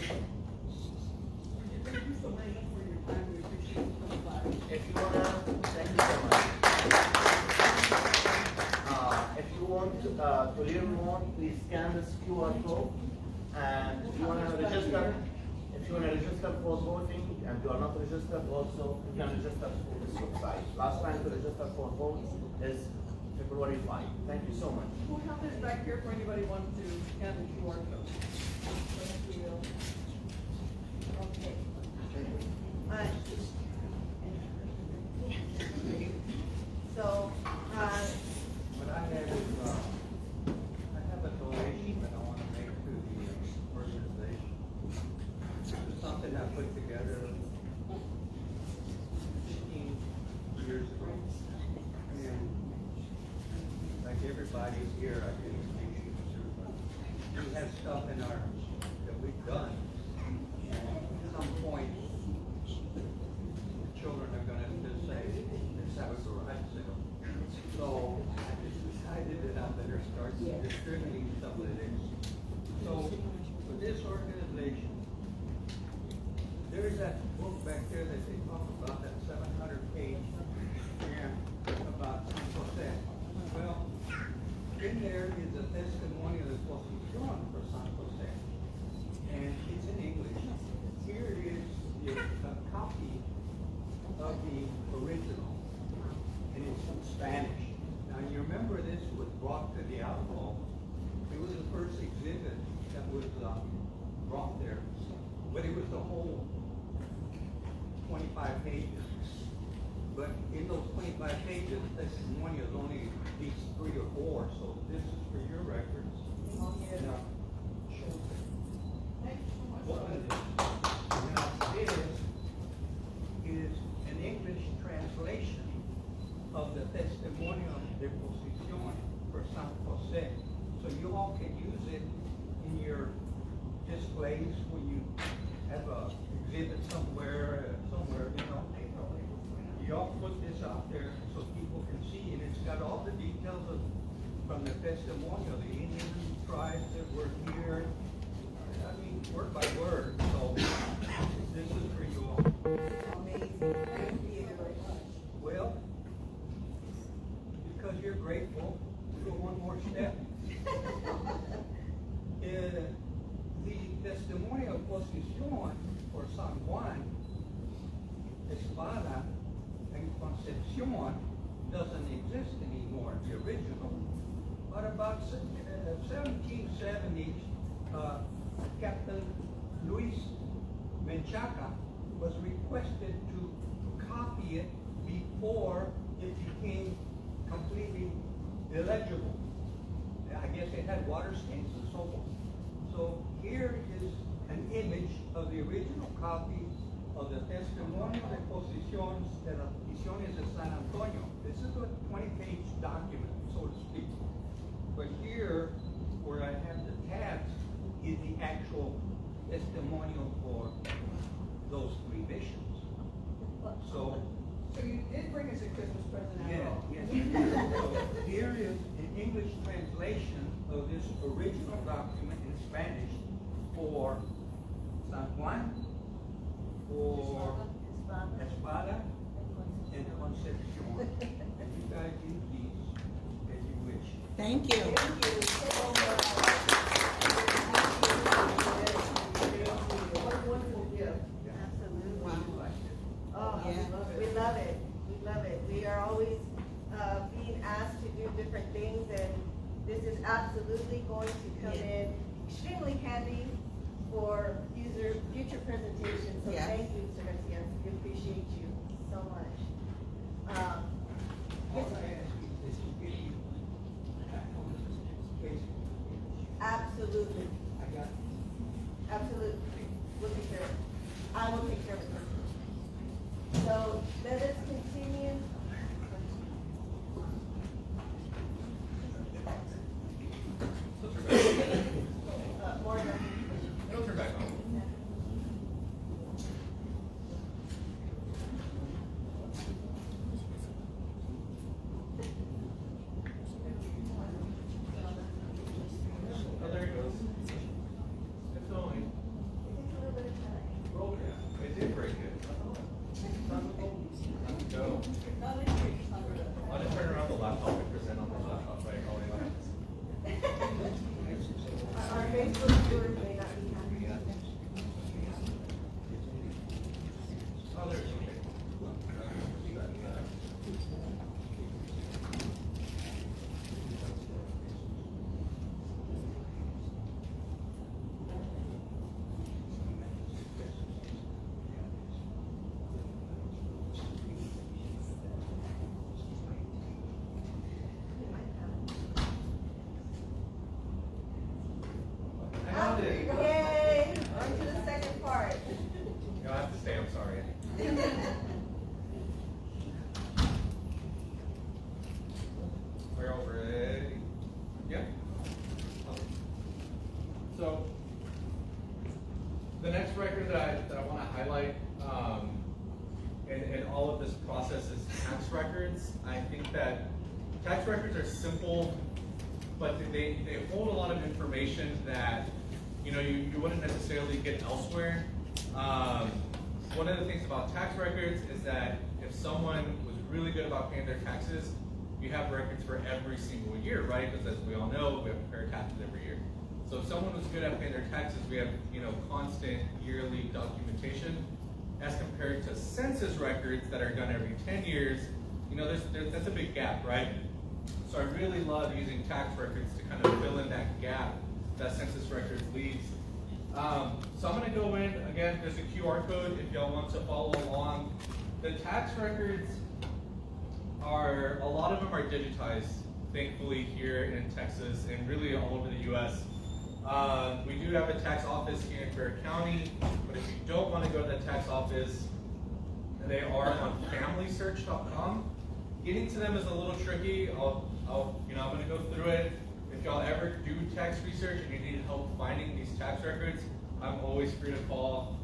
Thank you so much for your time. We appreciate it so much. If you wanna, thank you so much. If you want to learn more, please scan this QR code. And if you want to register, for voting, and you are not registered also, you can register for this website. Last time to register for votes is February 5. Thank you so much. We'll have this back here for anybody wanting to scan the QR code. Thank you. Okay. So, What I have is, I have a donation that I want to make to the organization. It's something I put together 15 years ago. And like everybody here, I can appreciate everybody. We have stuff in our, that we've done. And at some point, the children are gonna just say, let's have a garage sale. So I just decided that I'm gonna start distributing some of this. So for this organization, there's that book back there that they talk about, that 700-page about San Jose. Well, in there is a testimonial of what we've done for San Jose. And it's in English. brought there, but it was the whole 25 pages. But in those 25 pages, testimony is only these 3 or 4, so this is for your records. Now, this is an English translation of the Testimonio de Posición for San Jose. So you all can use it in your displays when you have a exhibit somewhere, you know. You all put this out there so people can see, and it's got all the details from the Testimonio, the Indian tribes that were here. I mean, word by word. So this is for you all. Amazing. Thank you. Well, because you're grateful, we'll go one more step. The Testimonio de Posición for San Juan, Espada, and Concepcion doesn't exist anymore, the original. But about 1770s, Captain Luis Menchaca was requested to copy it before it became completely illegible. I guess it had water stains and so forth. So here is an image of the original copy of the Testimonio de Posiciones de las Misiones de San Antonio. This is a 20-page document, so to speak. But here, where I have the tabs, is the actual testimonial for those 3 missions. So you did bring us a Christmas present after yeah, all. yes. So here is an English translation of this original document in Spanish for San Juan, for Espada, and Concepcion. And you guys use these as you wish. Thank you. Thank you so much. What a wonderful gift. Absolutely. Oh, Yeah. we love it. We love it. We are always being asked to do different things, and this is absolutely going to come in extremely handy for future presentations. So Yeah. thank you, Mr. Garcia. We appreciate you so much. All I ask is to give you basic. Absolutely. I got it. Absolutely. We'll take care of it. I will take care of it. So let us continue. Morgan. It'll turn back on. Oh, there it goes. It's going. Take a little bit of time. Roll it. It did break it. Go. I'll just turn around the laptop and present on the laptop, right? Our Facebook viewers may not be happy. Oh, there's okay. I found it. Yay! On to the second part. You'll have to stay, I'm sorry. We're all ready. Yeah? So, the next record that I want to highlight in all of this process is tax records. I think that tax records are simple, but they hold a lot of information that you wouldn't necessarily get elsewhere. One of the things about tax records is that if someone was really good about paying their taxes, you have records for every single year, right? Because as we all know, we have to pay our taxes every year. So if someone was good at paying their taxes, we have constant yearly documentation. As compared to census records that are done every 10 years, that's a big gap, right? So I really love using tax records to kind of fill in that gap that census records leaves. So I'm gonna go in, again, there's a QR code if y'all want to follow along. The tax records a lot of them are digitized, thankfully, here in Texas and really all over the US. We do have a tax office here in Bexar County, but if you don't want to go to the tax office, they are on FamilySearch.com. Getting to them is a little tricky. I'm gonna go through it. If y'all ever do tax research and you need help finding these tax records, I'm always free to call,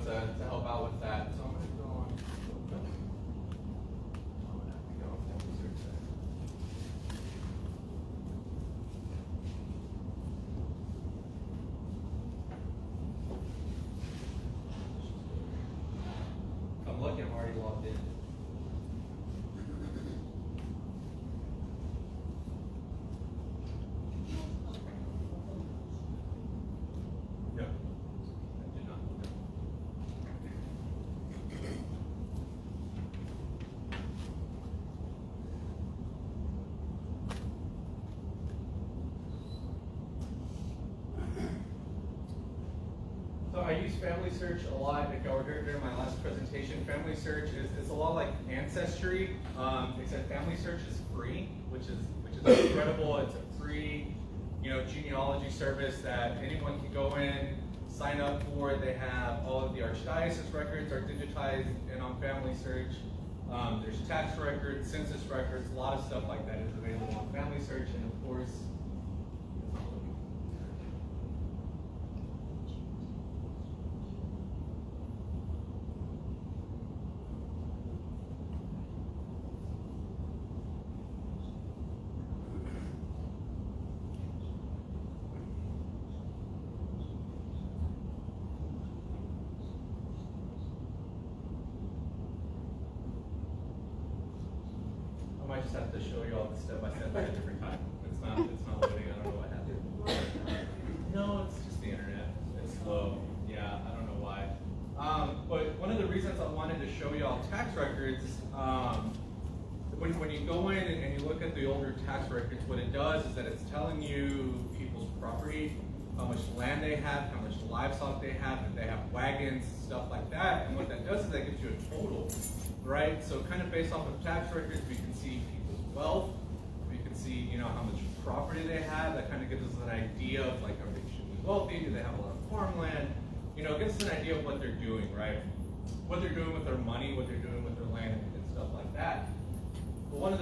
to help out with that. So I'm gonna go on. I'm gonna have to go on FamilySearch site. I'm lucky I'm already logged in. Yep. I did not. So I use FamilySearch a lot. If y'all were here during my last presentation, FamilySearch is a lot like Ancestry, except FamilySearch is free, which is incredible. It's a free, genealogy service that anyone can go in, sign up for. They have all of the archdiocese records are digitized and on FamilySearch. There's tax records, census records, a lot of stuff like that is available on FamilySearch, and of course. I might just have to show you all the step by step at a different time. It's not loading. I don't know what happened. No, it's just the internet. It's slow. Yeah, I don't know why. But one of the reasons I wanted to show you all tax records, when you go in and you look at the older tax records, what it does is that it's telling you people's property, how much land they have, how much livestock they have, if they have wagons, stuff like that. And what that does is that gives you a total. Right, so kind of based off of tax records, we can see people's wealth. We can see, how much property they have. That kind of gives us an idea of like, are they extremely wealthy? Do they have a lot of farmland? It gives us an idea of what they're doing, right? What they're doing with their money, what they're doing with their land, and stuff like that. But one of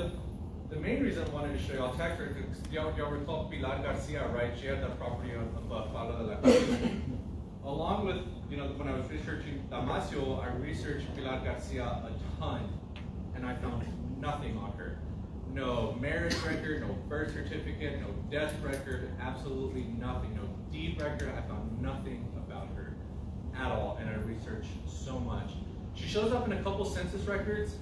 the main reason I wanted to show y'all tax records, y'all recall Pilar Garcia, right? She had that property on Palo de la Cruz. Along with, when I was researching Damasio, I researched Pilar Garcia a ton, and I found nothing on her. No marriage record, no birth certificate, no death record, absolutely nothing. No deed record, I found nothing about her at all, and I researched so much. She shows up in a couple census records,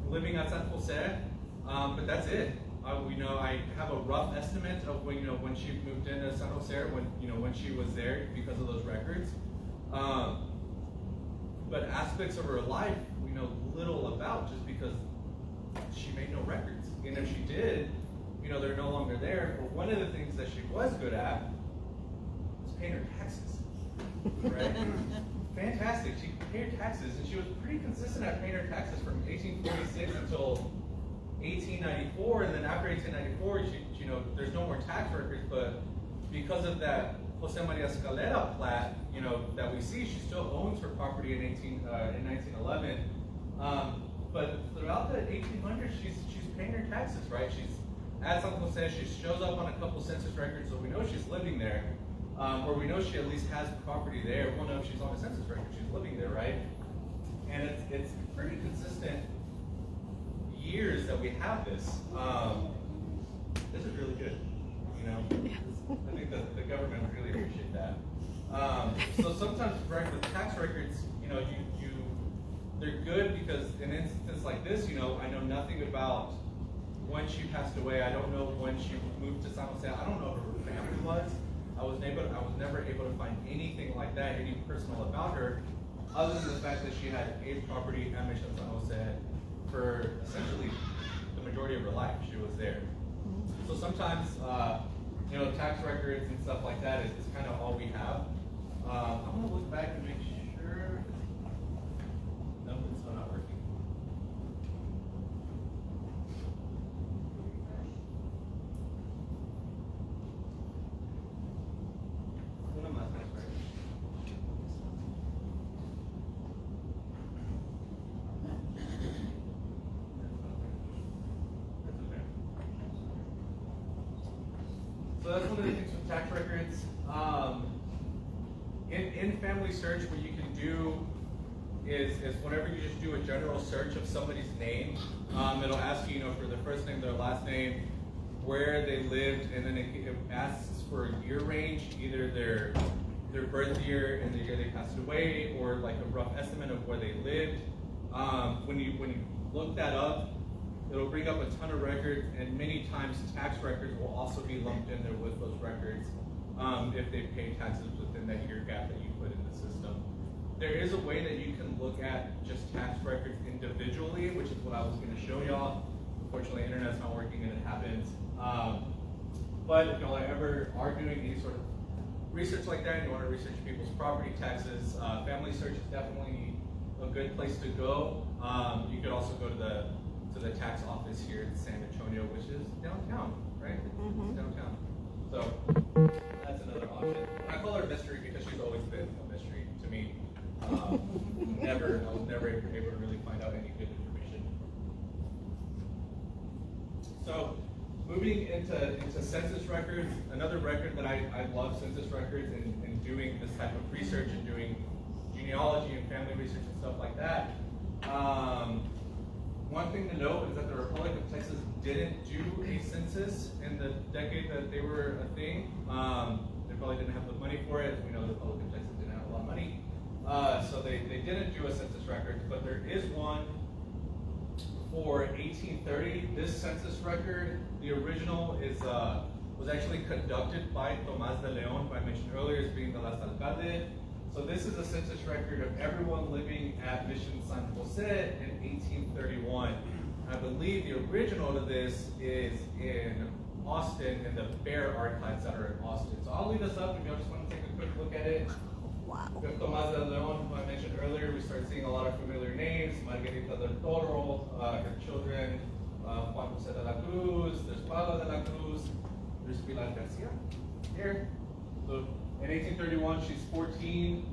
living at San Jose, but that's it. I have a rough estimate of when she moved into San Jose, when she was there because of those records. But aspects of her life we know little about just because she made no records. And if she did, they're no longer there. But one of the things that she was good at was paying her taxes. Right? Fantastic. She paid her taxes, and she was pretty consistent at paying her taxes from 1846 until 1894, and then after 1894, there's no more tax records, but because of that Jose Maria Escalera plat, that we see, she still owns her property in 1911. But throughout the 1800s, she's paying her taxes, right? She's at San Jose. She shows up on a couple census records, so we know she's living there, or we know she at least has property there. We'll know if she's on a census record, she's living there, right? And it's pretty consistent years that we have this. This is really good. I think that the government would really appreciate that. So sometimes, right, with tax records, they're good because in instances like this, I know nothing about when she passed away. I don't know when she moved to San Jose. I don't know who her family was. I was never able to find anything like that, any personal about her, other than the fact that she had a property in Mission San Jose for essentially the majority of her life. She was there. So sometimes, tax records records and stuff like that is kind of all we have. I'm gonna look back and make sure. No, it's still not working. Una más, that's right. So that's one of the things with tax records. In Family Search, what you can do is whenever you just do a general search of somebody's name, it'll ask you, for their first name, their last name, where they lived, and then it asks for a year range, either their birth year and the year they passed away, or like a rough estimate of where they lived. When you look that up, it'll bring up a ton of records, and many times tax records will also be lumped in there with those records if they pay taxes within that year gap that you put in the system. There is a way that you can look at just tax records individually, which is what I was going to show y'all. Unfortunately, internet's not working and it happens. But if y'all ever are doing any sort of research like that, and you want to research people's property taxes, Family Search is definitely a good place to go. You could also go to the tax office here in San Antonio, which is downtown, right? It's downtown. So that's another option. I call her mystery because she's always been a mystery to me. I was never able to really find out any good information. So moving into census records, another record that I love census records and doing this type of research and doing genealogy and family research and stuff like that. One thing to note is that the Republic of Texas didn't do a census in the decade that they were a thing. They probably didn't have the money for it. We know the Republic of Texas didn't have a lot of money. So they didn't do a census record, but there is one for 1830. This census record, the original was actually conducted by Tomás de León, who I mentioned earlier as being the last alcalde. So this is a census record of everyone living at Mission San Jose in 1831. I believe the original to this is in Austin, in the Bear Archives that are in Austin. So I'll leave this up if you just want to take a quick look at it. Wow. With Tomás de León, who I mentioned earlier, we start seeing a lot of familiar names. Margarita del Toro, her children, Juan Jose de la Cruz, there's Paula de la Cruz, there's Pilar Garcia here. So in 1831, she's 14.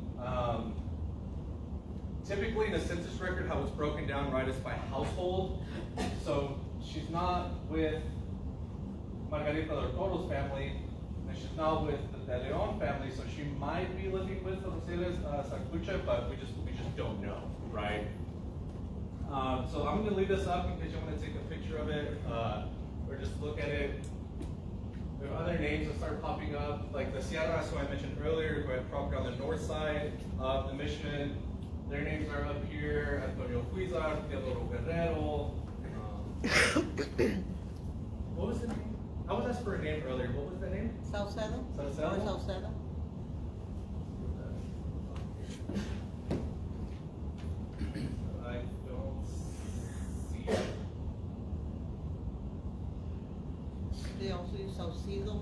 Typically in a census record, how it's broken down, right, is by household. So she's not with Margarita del Toro's family, and she's not with the De Leon family, so she might be living with Rosales Sacucha, but we just don't know, right? So I'm going to leave this up in case you want to take a picture of it, or just look at it. There are other names that start popping up, like the Sierras, who I mentioned earlier, who had property on the north side of the mission. Their names are up here: Antonio Huizar, Teodoro Guerrero. What was the name? I was asked for a name earlier. What was the name? Salcedo? Salcedo? Or Salcedo? I don't see it. They also use Salcido,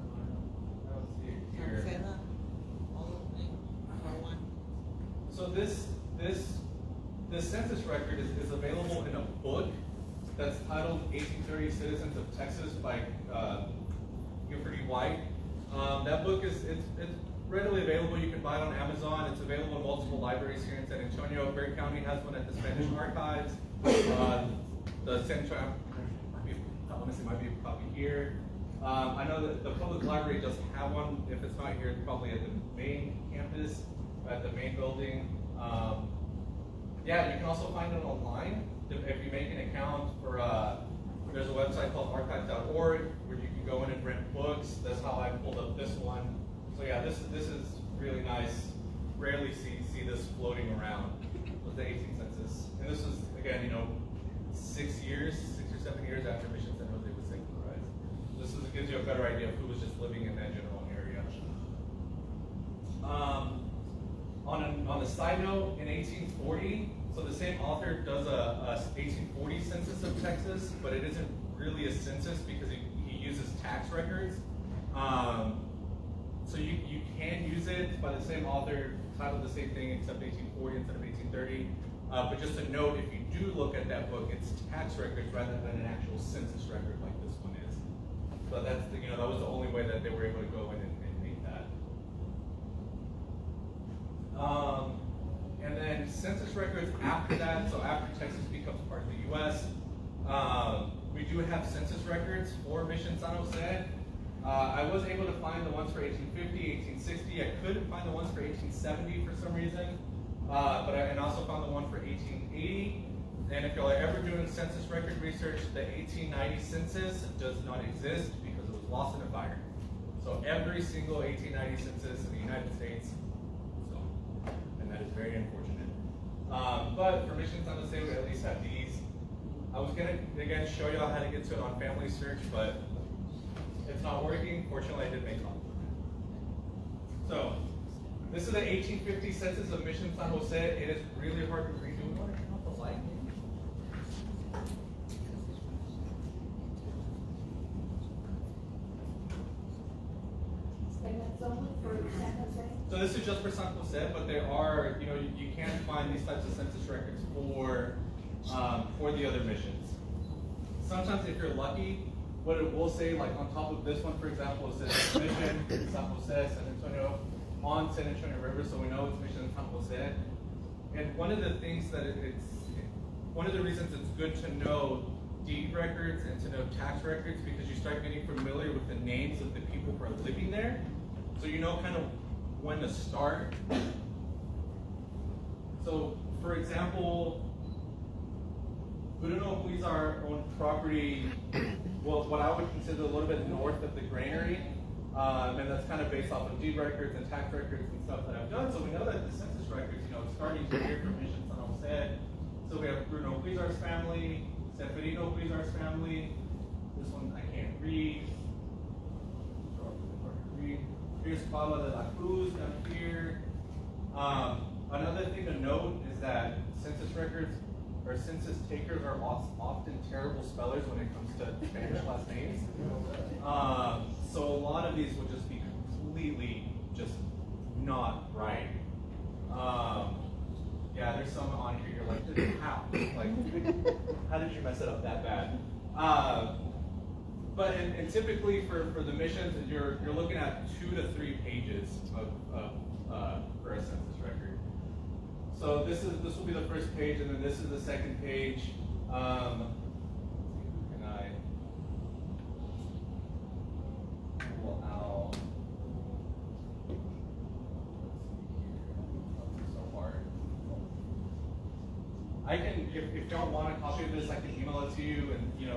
I don't see it here. Salceda, all of them are one. So this census record is available in a book that's titled 1830 Citizens of Texas by Gifford White. That book it's readily available. You can buy it on Amazon. It's available in multiple libraries here in San Antonio. Berry County has one at the Spanish Archives. The Central, honestly, might be a copy here. I know that the public library does have one. If it's not here, it's probably at the main campus, at the main building. Yeah, you can also find it online. If you make an account for, there's a website called archive.org where you can go in and rent books. That's how I pulled up this one. So yeah, this is really nice. Rarely see this floating around with the 18th census. And this was, again, 6 or 7 years after Mission San Jose was secularized. This gives you a better idea of who was just living in that general area. On a side note, in 1840, so the same author does a 1840 census of Texas, but it isn't really a census because he uses tax tax records. So you can use it by the same author, titled the same thing except 1840 instead of 1830. But just a note, if you do look at that book, it's tax records rather than an actual census record like this one is. So that's the, that was the only way that they were able to go in and make that. And then census records after that, so after Texas becomes part of the U.S., we do have census records for Mission San Jose. I was able to find the ones for 1850, 1860. I couldn't find the ones for 1870 for some reason, but I also found the one for 1880. And if y'all are ever doing census record research, the 1890 census does not exist because it was lost in a fire. So every single 1890 census in the United States, and that is very unfortunate. But for Mission San Jose, we at least have these. I was gonna again show y'all how to get to it on Family Search, but it's not working. Fortunately, I did make copies. So this is the 1850 census of Mission San Jose. It is really hard to read. Do we want to turn off the light? So this is just for San Jose, but there are, you can find these types of census records for the other missions. Sometimes if you're lucky, what it will say, like on top of this one, for example, it says Mission San Jose, San Antonio, on San Antonio River, so we know it's Mission San Jose. And one of the things that one of the reasons it's good to know deed records and to know tax records, because you start getting familiar with the names of the people who are living there. So you know kind of when to start. So, for example, Bruno Huizar owned property, well, what I would consider a little bit north of the granary, and that's kind of based off of deed records and tax records and stuff that I've done. So we know that the census records, starting here from Mission San Jose. So we have Bruno Huizar's family, Seferino Huizar's family. This one I can't read. Here's Paula de la Cruz down here. Another thing to note is that census records or census takers are often terrible spellers when it comes to Spanish last names. So a lot of these will just be completely just not right. Yeah, there's some on here you're like, how? Like, how did you mess it up that bad? But typically for the missions, you're looking at 2 to 3 pages for a census record. So this will be the first page, and then this is the second page. Can I pull out? So hard. I can, if y'all want a copy of this, I can email it to you, and yeah,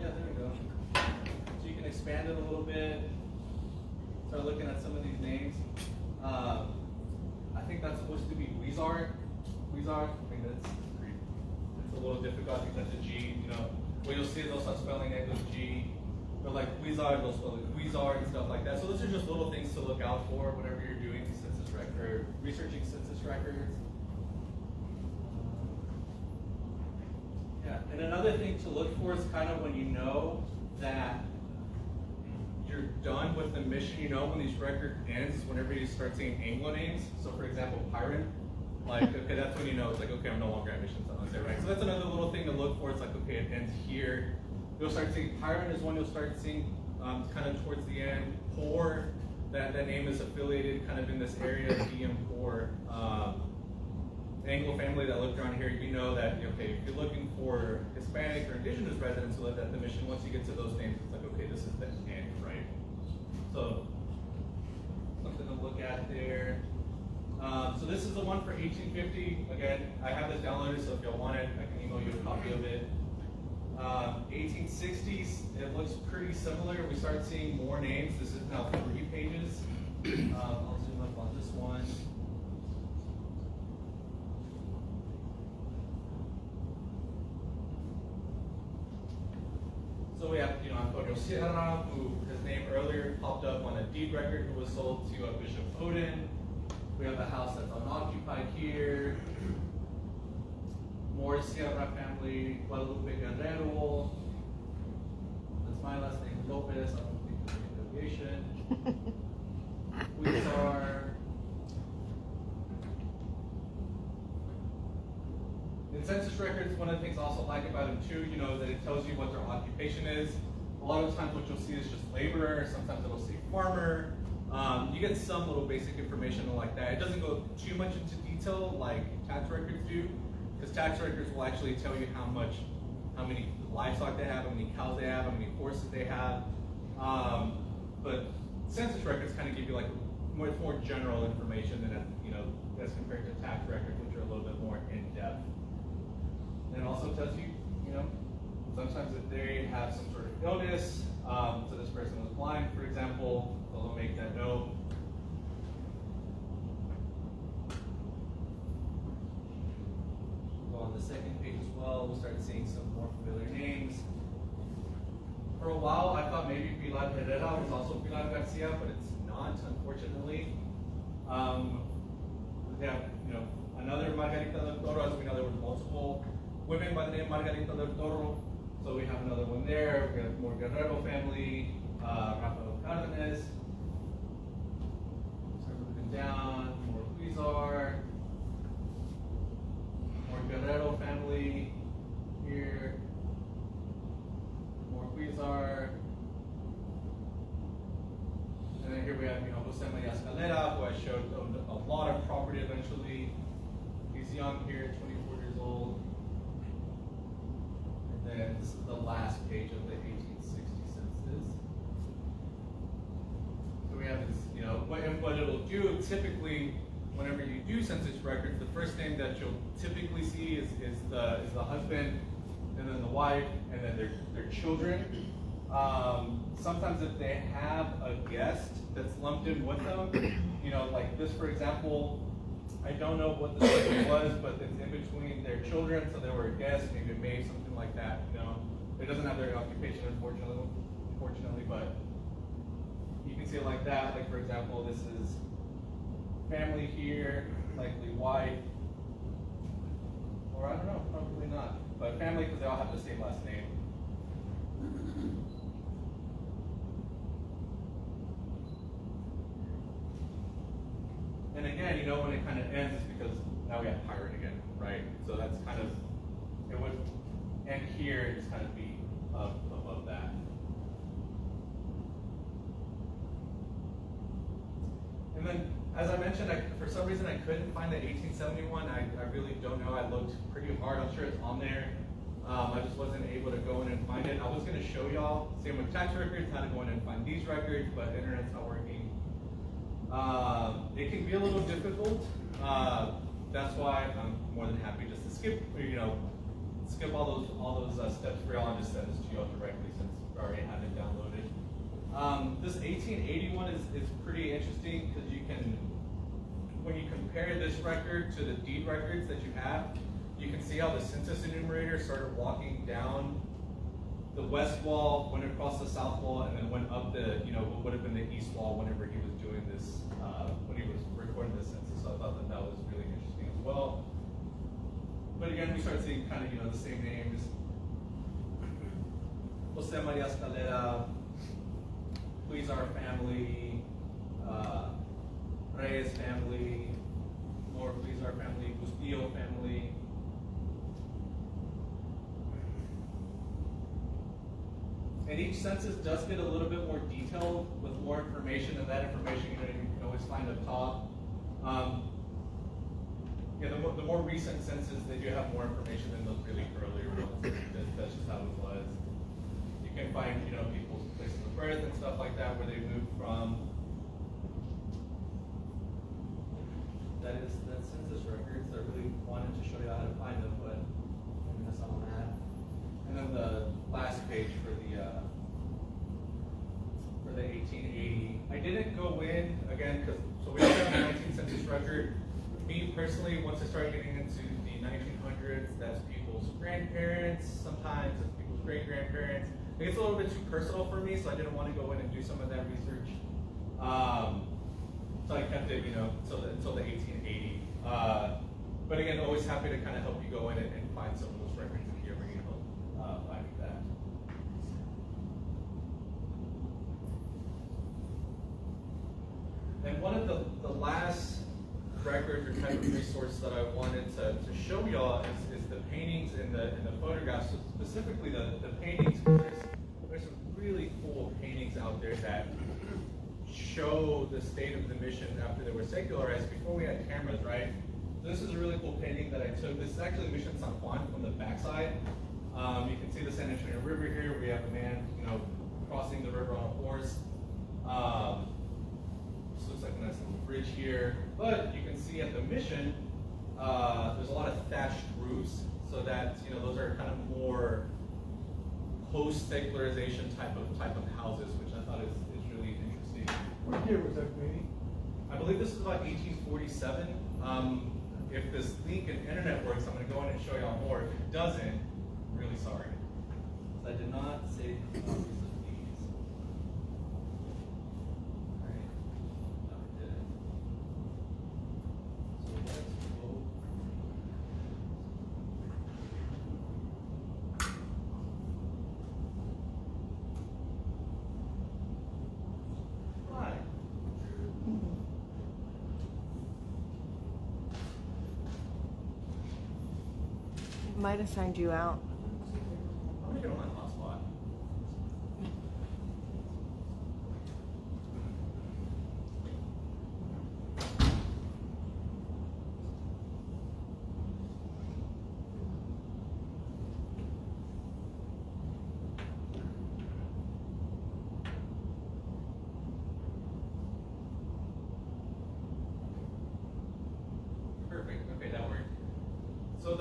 there we go. So you can expand it a little bit. Start looking at some of these names. I think that's supposed to be Huizar. I think it's a little difficult. I think that's a G. Where you'll see those spelling it with G. But like Huizar, they'll spell it Huizar and stuff like that. So those are just little things to look out for whenever you're doing census record, researching census records. Yeah, and another thing to look for is kind of when you know that you're done with the mission, when these record ends is whenever you start seeing Anglo names. So for example, Pyron, like, okay, that's when you know it's like, okay, I'm no longer at Mission San Jose, right? So that's another little thing to look for. It's like, okay, it ends here. You'll start seeing Pyron is one you'll start seeing kind of towards the end. Poor, that name is affiliated kind of in this area, DM Poor. Anglo family that lived around here, you know that, okay, if you're looking for Hispanic or indigenous residents who lived at the mission, once you get to those names, it's like, okay, this is the end, right? So, something to look at there. So this is the one for 1850. Again, I have this downloaded, so if y'all want it, I can email you a copy of it. 1860s, it looks pretty similar. We start seeing more names. This is now 3 pages. I'll zoom up on this one. So we have, Antonio Sierra, who his name earlier popped up on a deed record, who was sold to Bishop Odin. We have a house that's unoccupied here. More Sierra family, Guadalupe Guerrero. In census records, one of the things I also like about them too, you know, that it tells you what their occupation is. A lot of times what you'll see is just laborer, sometimes it'll say farmer. You get some little basic information like that. It doesn't go too much into detail like tax records do, because tax records will actually tell you how many livestock they have, how many cows they have, how many horses they have. But census records kind of give you like much more general information than as compared to tax records, which are a little bit more in depth. And it also tells you, sometimes if they have some sort of illness, so this person was blind, for example, they'll make that note. Go on the second page as well, we'll start seeing some more familiar names. For a while, I thought maybe Pilar Herrera was also Pilar Garcia, but it's not, unfortunately. We have, another Margarita del Toro. As we know, there were multiple women by the name Margarita del Toro. So we have another one there. We have more Guerrero family, Rafael Cardenas. Start moving down, more Huizar, more Guerrero family here, more Huizar. And then here we have, Jose Maria Escalera, who I showed a lot of property eventually. He's young here, 24 years old. And then this is the last page of the 1860 census. So we have this, what it'll do typically, whenever you do census records, the first name that you'll typically see is the husband, and then the wife, and then their children. Sometimes if they have a guest that's lumped in with them, like this, for example, I don't know what the story was, but it's in between their children, so they were a guest, maybe a maid, something like that, It doesn't have their occupation, unfortunately, but you can see it like that. Like, for example, this is family here, likely wife, or I don't know, probably not, but family because they all have the same last name. And again, when it kind of ends, it's because now we have pirate again, right? So that's kind of, it would end here and just kind of be up above that. And then, as I mentioned, for some reason I couldn't find the 1871. I really don't know. I looked pretty hard. I'm sure it's on there. I just wasn't able to go in and find it. I was going to show y'all, same with tax records, how to go in and find these records, but the internet's not working. It can be a little difficult. That's why I'm more than happy just to skip all those steps for y'all and just send this to y'all directly since we already have it downloaded. This 1881 is pretty interesting because you can, when you compare this record to the deed records that you have, you can see how the census enumerator started walking down the west wall, went across the south wall, and then went up the, what would have been the east wall whenever he was doing this, when he was recording the census. So I thought that was really interesting as well. But again, we start seeing kind of, the same names. Jose Maria Escalera, Huizar family, Reyes family, more Huizar family, Bustillo family. And each census does get a little bit more detailed with more information, and that information you can always find up top. The more recent census, they do have more information than those really earlier ones. That's just how it was. You can find, people's places of birth and stuff like that, where they moved from. That's census records. I really wanted to show you how to find them, but I miss on that. And then the last page for the 1880. I didn't go in again so we have the 19th census record. Me personally, once I started getting into the 1900s, that's people's grandparents. Sometimes it's people's great grandparents. It gets a little bit too personal for me, so I didn't want to go in and do some of that research. So I kept it, until the 1880. But again, always happy to kind of help you go in and find some of those records if you ever need help finding that. And one of the last records or type of resource that I wanted to show y'all is the paintings and the photographs, specifically the paintings, there's some really cool paintings out there that show the state of the mission after they were secularized, before we had cameras, right? So this is a really cool painting that I took. This is actually Mission San Juan from the backside. You can see the San Antonio River here. We have a man, crossing the river on a horse. This looks like a nice little bridge here. But you can see at the mission, there's a lot of thatched roofs, so that those are kind of more post-secularization type of houses, which I thought is really interesting. What year was that painting? I believe this is about 1847. If this link in internet works, I'm going to go in and show y'all more. If it doesn't, I'm really sorry. I did not save copies of these. Alright. No, I didn't. So let's go. Hi. Might have signed you out. I'm gonna get on my hotspot. Perfect. Okay, that worked. So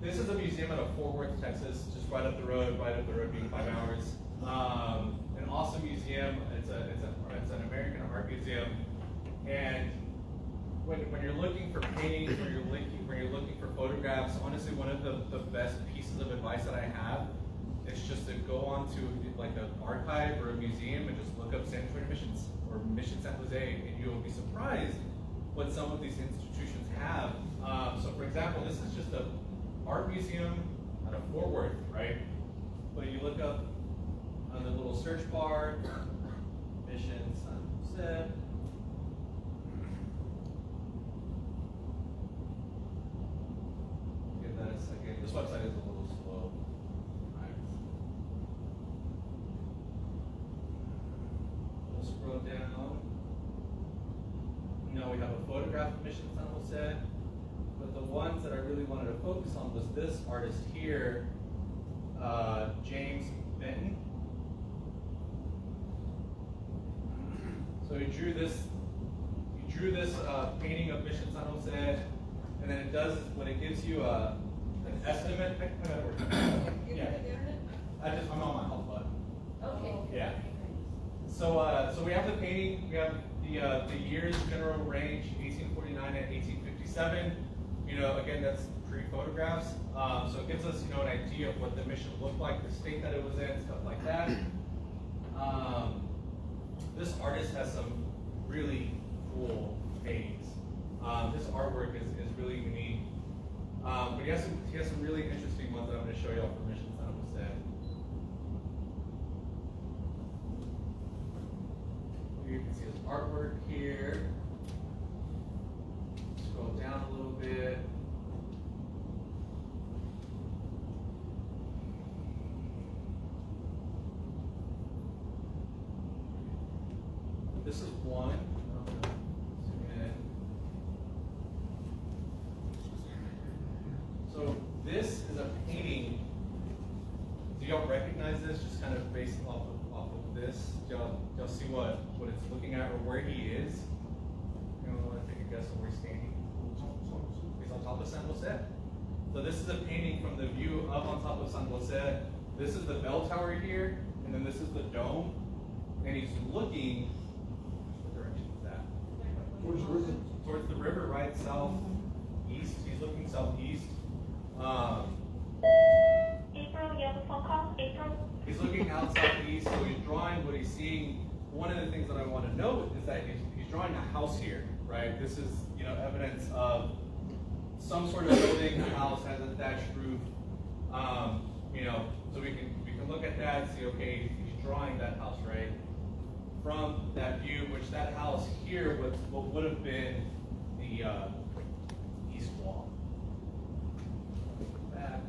this is a museum out of Fort Worth, Texas, just right up the road being 5 hours. An awesome museum. It's an American art museum, and when you're looking for paintings, when you're looking for photographs, honestly, one of the best pieces of advice that I have is just to go onto like an archive or a museum and just look up San Antonio Missions or Mission San Jose, and you'll be surprised what some of these institutions have. So for example, this is just an art museum out of Fort Worth, right? But you look up on the little search bar, Mission San Jose. Give that a second. This website is a little slow. Alright. We'll scroll down. We have a photograph of Mission San Jose, but the ones that I really wanted to focus on was this artist here, James Benton. So he drew this painting of Mission San Jose, and then it gives you an estimate. Yeah. I'm on my hotspot. Okay. Yeah. So we have the painting. We have the years general range 1849 and 1857. Again, that's pre-photographs. So it gives us an idea of what the mission looked like, the state that it was in, stuff like that. This artist has some really cool paintings. His artwork is really unique. But he has some really interesting ones that I'm going to show you all for Mission San Jose. You can see his artwork here. Scroll down a little bit. This is one. Zoom in. So this is a painting. Do y'all recognize this? Just kind of based off of this. Do y'all see what it's looking at or where he is? Want to take a guess of where he's standing? He's on top of San Jose. So this is a painting from the view up on top of San Jose. This is the bell tower here, and then this is the dome. And he's looking. What direction is that? Towards the river. Towards the river, right? Southeast. He's looking southeast. April, you have a phone call? April? He's looking out southeast, so he's drawing what he's seeing. One of the things that I want to note is that he's drawing a house here, right? This is, evidence of some sort of building. The house has a thatched roof. So we can look at that and see, okay, he's drawing that house, right? From that view, which that house here would have been the east wall. back.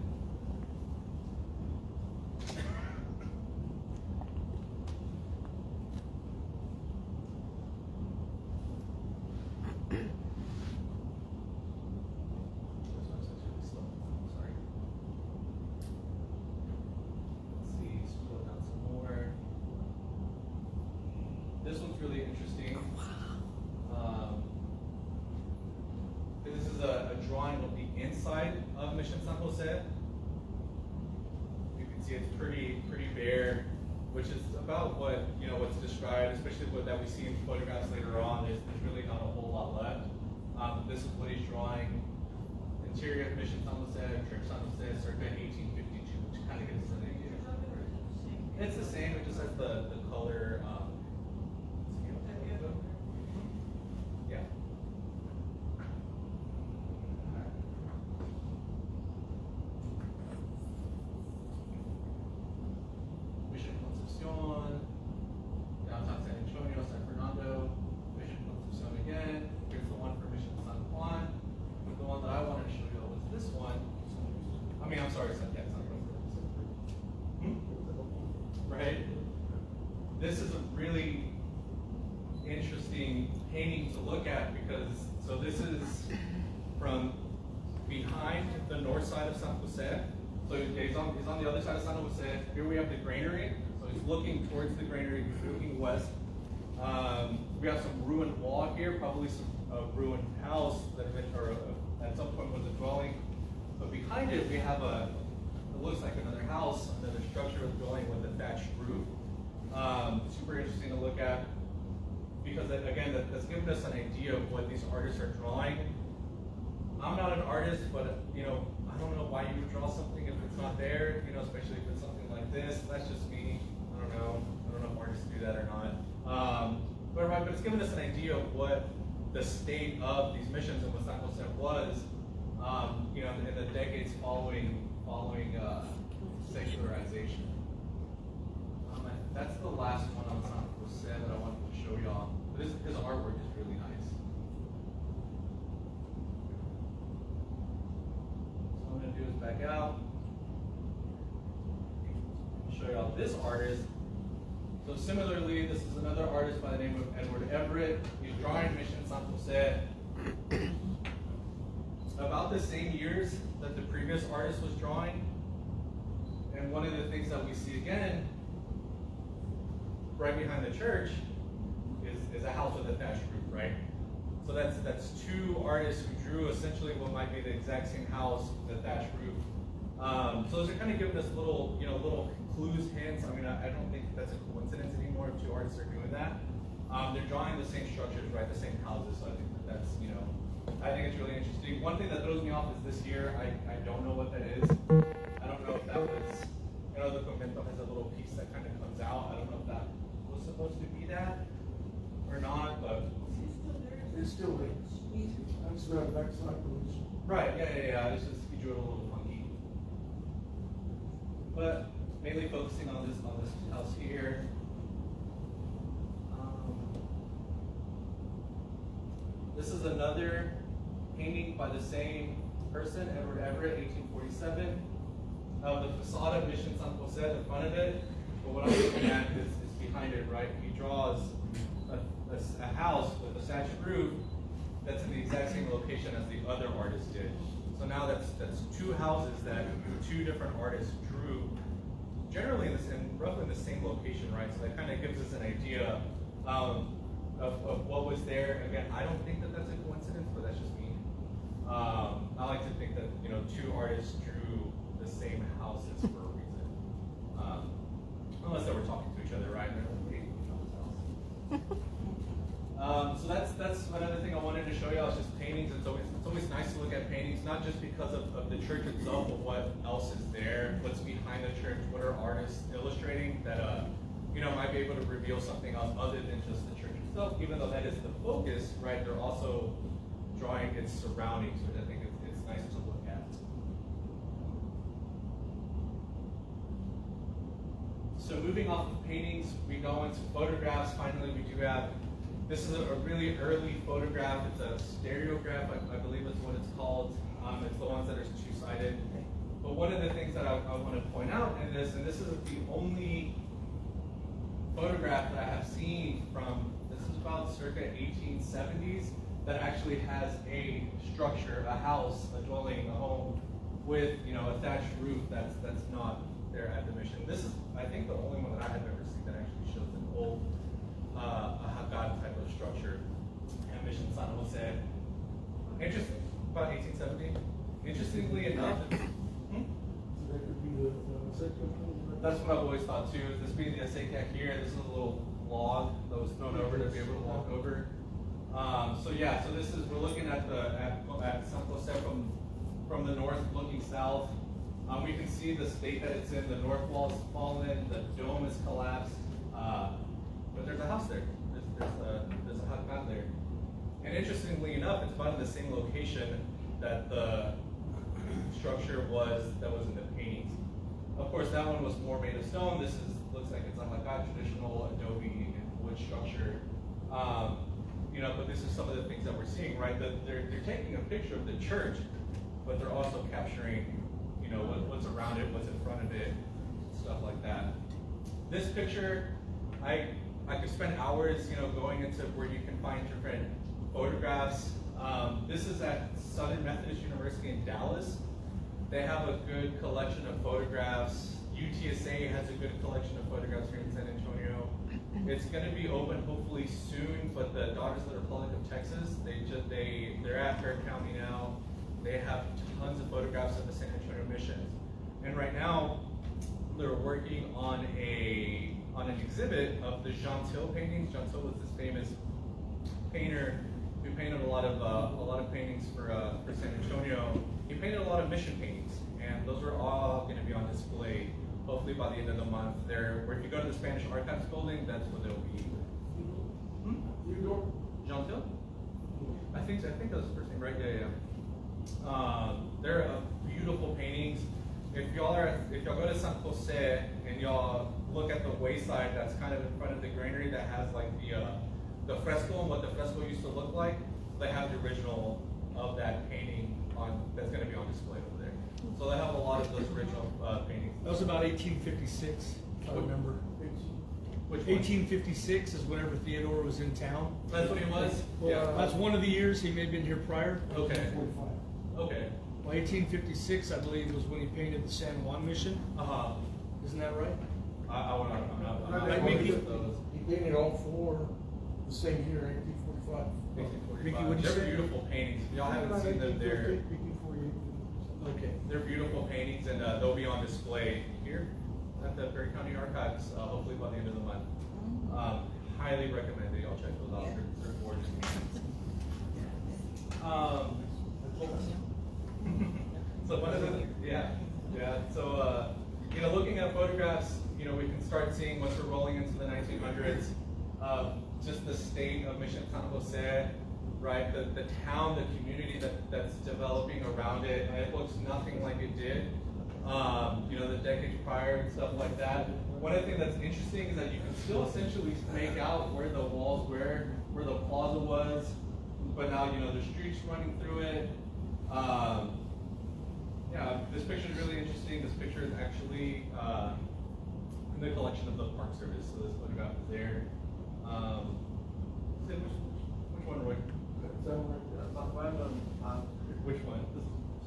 This website's really slow. Sorry. Let's see, scroll down some more. This one's really interesting. This is a drawing of the inside of Mission San Jose. You can see it's pretty bare, which is about what's described, especially what that we see in photographs later on. There's really not a whole lot left. This is what he's drawing. Interior of Mission San Jose, Church San Jose, circa 1852, to kind of get us an idea. It's the same, it just has the color. Yeah. Mission Concepcion, downtown San Antonio, San Fernando, Mission Concepcion again. Here's the one for Mission San Juan. But the one that I wanted to show you was this one. I'm sorry, San Juan. Right? This is a really interesting painting to look at because, so this is from behind the north side of San Jose. So he's on the other side of San Jose. Here we have the granary. So he's looking towards the granary, he's looking west. We have some ruined wall here, probably some ruined house that at some point was a dwelling. But behind it, we have it looks like another house, another structure of dwelling with a thatched roof. Super interesting to look at because, again, that's given us an idea of what these artists are drawing. I'm not an artist, but I don't know why you would draw something if it's not there, especially if it's something like this. That's just me. I don't know if artists do that or not. But it's given us an idea of what the state of these missions and what San Jose was, in the decades following secularization. That's the last one on San Jose that I wanted to show y'all. His artwork is really nice. So what I'm going to do is back out. Show y'all this artist. So similarly, this is another artist by the name of Edward Everett. He's drawing Mission San Jose about the same years that the previous artist was drawing. And one of the things that we see again, right behind the church, is a house with a thatched roof, right? So that's two artists who drew essentially what might be the exact same house with a thatched roof. So those are kind of giving us little clues, hints. I don't think that's a coincidence anymore if two artists are doing that. They're drawing the same structures, right? The same houses. So I think that's I think it's really interesting. One thing that throws me off is this year. I don't know what that is. I don't know if that was, the convento has a little piece that kind of comes out. I don't know if that was supposed to be that or not, but It's still there. That's the backside pollution. right, yeah. It's just he drew it a little funky, but mainly focusing on this house here. This is another painting by the same person, Edward Everett, 1847. The facade of Mission San Jose, the front of it, but what I'm looking at is behind it, right? He draws a house with a thatched roof that's in the exact same location as the other artist did. So now that's two houses that two different artists drew, generally in roughly in the same location, right? So that kind of gives us an idea of what was there. Again, I don't think that that's a coincidence, but that's just me. I like to think that two artists drew the same houses for a reason, unless they were talking to each other, right? And they're like, hey, we know this house. So that's another thing I wanted to show you. It's just paintings. It's always nice to look at paintings, not just because of the church itself, but what else is there, what's behind the church, what are artists illustrating that might be able to reveal something else other than just the church itself. Even though that is the focus, right? They're also drawing its surroundings, which I think it's nice to look at. So moving off of paintings, we go into photographs. Finally, we do have, this is a really early photograph. It's a stereograph, I believe is what it's called. It's the ones that are two-sided But one of the things that I want to point out in this, and this is the only photograph that I have seen from, this is about circa 1870s, that actually has a structure, a house, a dwelling, a home with, you know, a thatched roof that's not there at the mission. This is, I think, the only one that I have ever seen that actually shows an old Haggad type of structure at Mission San Jose. Interesting, about 1870. Interestingly enough, So that could be the secular. that's what I've always thought too. This being the acequia here, this is a little log that was thrown over to be able to walk over. So yeah, so this is, we're looking at San Jose from the north looking south. We can see the state that it's in. The north wall's fallen, the dome is collapsed, but there's a house there. There's a hut there. And interestingly enough, it's about in the same location that the structure was that was in the paintings. Of course, that one was more made of stone. This looks like it's like a traditional adobe and wood structure. You know, but this is some of the things that we're seeing, right? That they're taking a picture of the church, but they're also capturing, you know, what's around it, what's in front of it, stuff like that. This picture, I could spend hours, you know, going into where you can find different photographs. This is at Southern Methodist University in Dallas. They have a good collection of photographs. UTSA has a good collection of photographs here in San Antonio. It's going to be open hopefully soon, but the Daughters of the Republic of Texas, they're at Fair County now. They have tons of photographs of the San Antonio missions, and right now they're working on an exhibit of the Jean Till paintings. Jean Till was this famous painter who painted a lot of paintings for San Antonio. He painted a lot of mission paintings, and those are all going to be on display hopefully by the end of the month. If you go to the Spanish Archives building, that's where they'll be. Jean Till? I think that was the first name, right? Yeah. They're beautiful paintings. If y'all go to San Jose and y'all look at the wayside that's kind of in front of the granary that has like the fresco and what the fresco used to look like, they have the original of that painting that's going to be on display over there. So they have a lot of those original paintings. That was about 1856, if I remember. Which one? 1856 is whenever Theodore was in town. That's what he was? Yeah. That's one of the years. He may have been here prior. Okay. Okay. Well, 1856, I believe, was when he painted the San Juan mission. Isn't that right? I'm not Maybe he painted all four the same year, 1845. 1845. What'd you They're say? beautiful paintings. If y'all haven't seen them, Okay. they're beautiful paintings, and they'll be on display here at the Perry County Archives, hopefully by the end of the month. Highly recommend that y'all check those out. They're gorgeous. So one of the, so you know, looking at photographs, you know, we can start seeing once we're rolling into the 1900s, just the state of Mission San Jose, right? The town, the community that's developing around it, and it looks nothing like it did, you know, the decades prior and stuff like that. One of the things that's interesting is that you can still essentially make out where the walls were, where the plaza was, but now, you know, there's streets running through it. Yeah, this picture is really interesting. This picture is actually in the collection of the Park Service, so this photograph is there. Which one, Roy? Which one?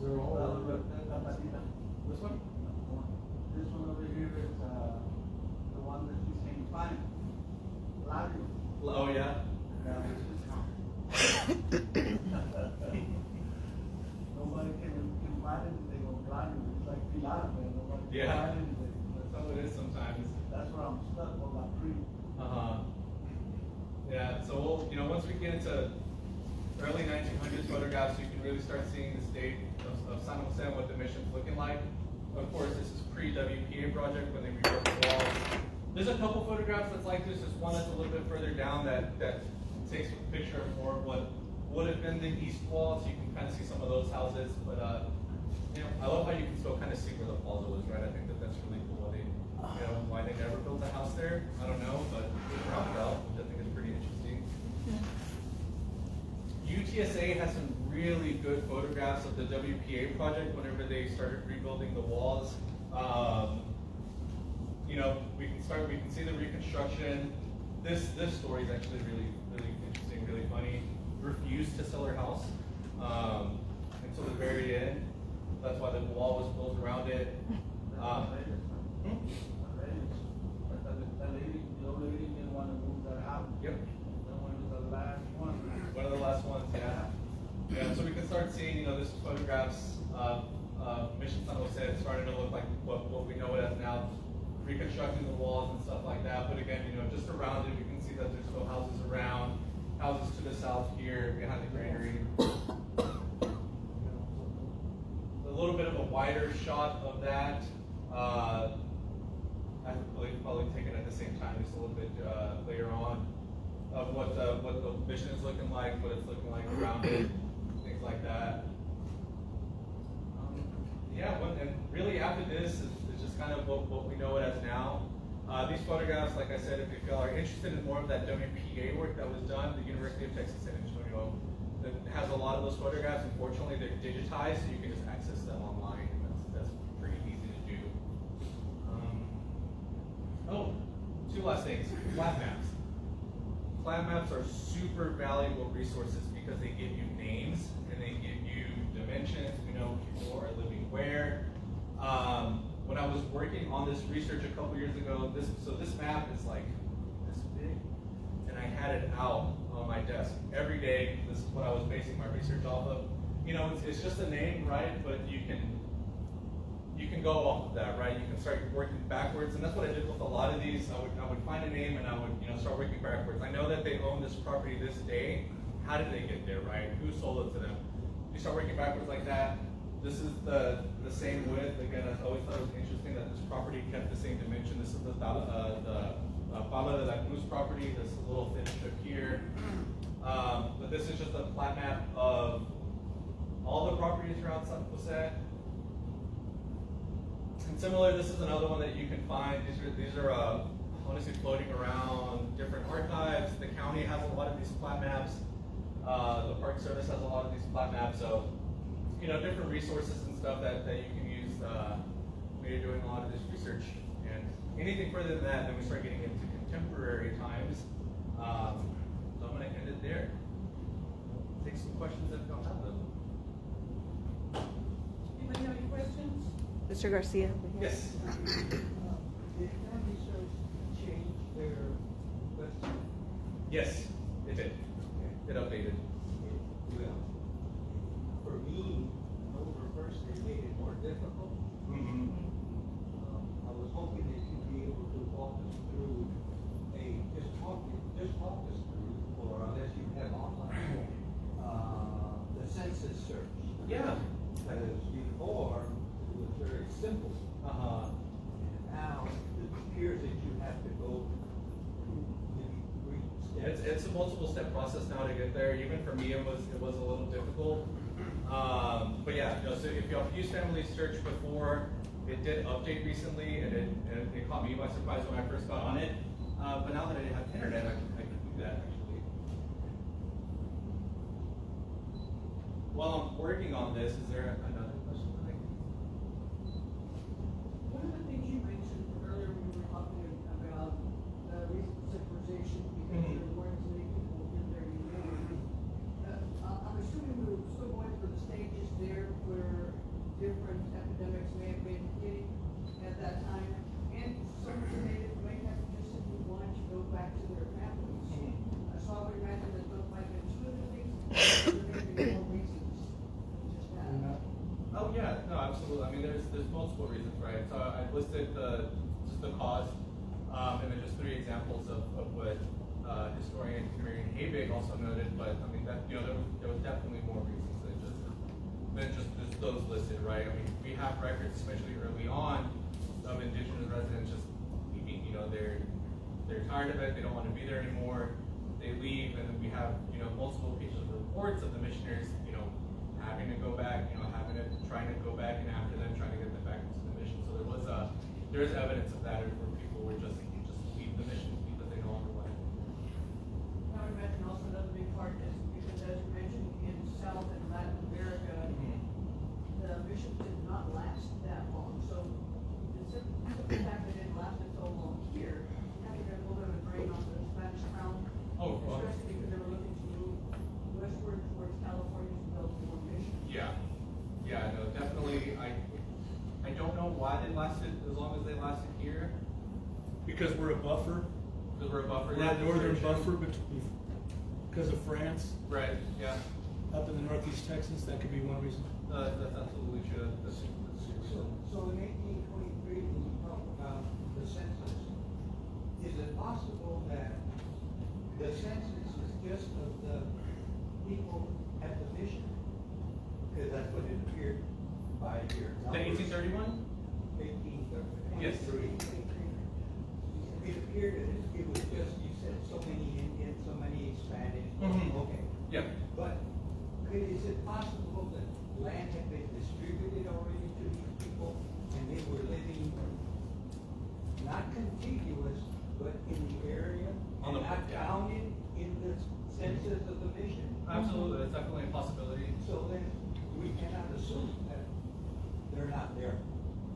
They're all. This one? This one over here is the one that she's saying fine. Oh yeah. Nobody can find it, they go blind. It's like Pilar, man. Nobody can Yeah. find it. That's how it is sometimes. That's where I'm stuck on that tree. Yeah, so we'll, you know, once we get into early 1900s photographs, you can really start seeing the state of San Jose and what the mission's looking like. Of course, this is pre-WPA project when they rebuilt the walls. There's a couple photographs that's like this. There's one that's a little bit further down that takes a picture of more of what would have been the east wall, so you can kind of see some of those houses. But you know, I love how you can still kind of see where the plaza was, right? I think that's really cool. You know, why they never built a house there, I don't know, but it's rounded out, which I think is pretty interesting. UTSA has some really good photographs of the WPA project whenever they started rebuilding the walls. You know, we can see the reconstruction. This story is actually really interesting, really funny. Refused to sell her house until the very end. That's why the wall was built around it. The old lady didn't want to move that house. Yep. That one was the last one. One of the last ones, yeah. Yeah, so we can start seeing, you know, this photographs of Mission San Jose starting to look like what we know it as now, reconstructing the walls and stuff like that. But again, you know, just around it, we can see that there's still houses around, houses to the south here, behind the granary. A little bit of a wider shot of that. I believe probably taken at the same time, just a little bit later on, of what the mission is looking like, what it's looking like around it, things like that. Yeah, and really after this is just kind of what we know it as now. These photographs, like I said, if you are interested in more of that WPA work that was done, the University of Texas San Antonio that has a lot of those photographs. Unfortunately, they're digitized, so you can just access them online. That's pretty easy to do. Oh, two last things. Flat maps. Flat maps are super valuable resources because they give you names and they give you dimensions. We know people are living where. When I was working on this research a couple years ago, this map is like this big, and I had it out on my desk every day. This is what I was basing my research off of. You know, it's just a name, right? But you can go off of that, right? You can start working backwards, and that's what I did with a lot of these. I would find a name and I would, you know, start working backwards. I know that they own this property this day. How did they get there, right? Who sold it to them? You start working backwards like that. This is the same width. Again, I always thought it was interesting that this property kept the same dimension. This is the Pala de la Cruz property, this little thin strip here. But this is just a plat map of all the properties around San Jose. And similar, this is another one that you can find. These are honestly floating around different archives. The county has a lot of these plat maps. The Park Service has a lot of these plat maps. So, you know, different resources and stuff that you can use when you're doing a lot of this research. And anything further than that, then we start getting into contemporary times. So I'm going to end it there. Take some questions if you don't have them. Anybody have any questions? Mr. Garcia? Yes. Did that research change their website? Yes, it did. It updated. Well, for me, over first, they made it more difficult. Mm-hmm. I was hoping that you'd be able to walk us through just talk us through, or unless you have online, the census search. Yeah. Because before, it was very simple. And now, it appears that you have to go through maybe 3 steps. It's a multiple step process now to get there. Even for me, it was a little difficult. But yeah, you know, so if y'all used Family Search before, it did update recently, and it caught me by surprise when I first got on it. But now that I have internet, I can do that actually. While I'm working on this, is there another question? One of the things you mentioned earlier when we were talking about secularization, because there weren't as many people in there anymore. I'm assuming we were still going through the stages there where different epidemics may have been hitting at that time, and some of the natives may have just simply wanted to go back to their families. So I would imagine that those might have been two of the things, there may be more reasons than just that. Oh yeah, no, absolutely. I mean, there's multiple reasons, right? So I've listed just the cause, and then just 3 examples of what historian Marion Habig also noted. But I mean, that, you know, there was definitely more reasons than just those listed, right? I mean, we have records, especially early on, of indigenous residents just leaving. You know, they're tired of it. They don't want to be there anymore. They leave, and then we have, you know, multiple pages of reports of the missionaries, you know, having to go back, you know, trying to go back, and after them trying to get them back into the mission. So there is evidence of that where people were just leave the mission because they no longer wanted it. I would imagine also another big part is because, as you mentioned, in South and Latin buffer, Because we're a buffer. we're Yeah, a northern that's very buffer true. because of France, Right, yeah. up in the northeast Texas, that could be one reason. That's absolutely true. So in 1823, when you talk about the census, is it possible that the census is just of the people at the mission? Because that's what it appeared by year. The 1831? 1833. Yes. It appeared that it was just, you said so many Indians, so many Spanish. Mhm. Okay. Yeah. But is it possible that land had been distributed already to these people and they were living not contiguous, but in the area On and the- not yeah. counted in the census of the mission? Absolutely, that's definitely a possibility. So then we cannot assume that they're not there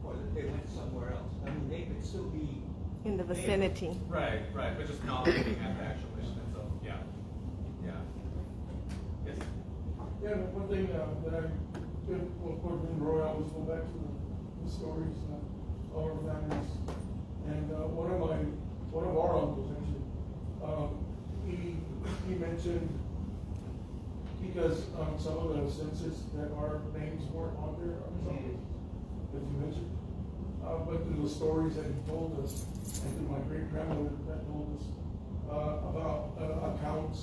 or that they went somewhere else. I mean, they could still be. In the vicinity. Right, but just not looking at the actual mission itself. Yeah. Yeah. Yes. Yeah, but one thing that I did, well, of course, me and Roy always go back to the stories of our families. And one of our uncles actually, he mentioned, because some of the census that our names weren't on there, or something that you mentioned. But through the stories that he told us, and through my great grandmother that told us about accounts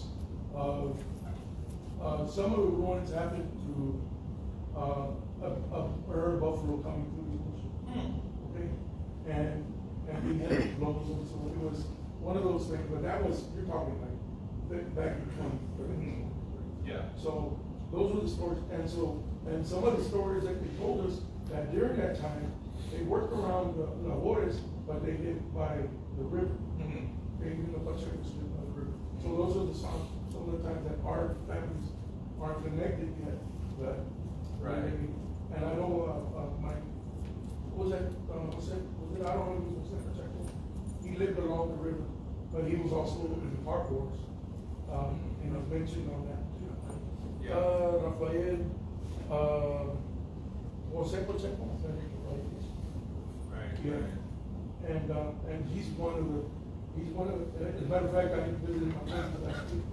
of some of the ruins happened through a herd buffalo coming through the bush. Okay, and he had blows, and so it was one of those things. But that was, you're talking like back in 2013. Yeah. So those were the stories, and some of the stories that they told us that during that time they worked around the Lopez, but they lived by the river. They lived in the Pacheco Strip of the river. So those are some of the times that our families aren't connected yet, but Right. And I know was it I don't know if it was Pacheco. He lived along the river, but he was also in the park wars. And was mentioned on that. Yeah. Rafael, Jose Pacheco. Right. Yeah. And he's one of the, as a matter of fact, I visited my friends last week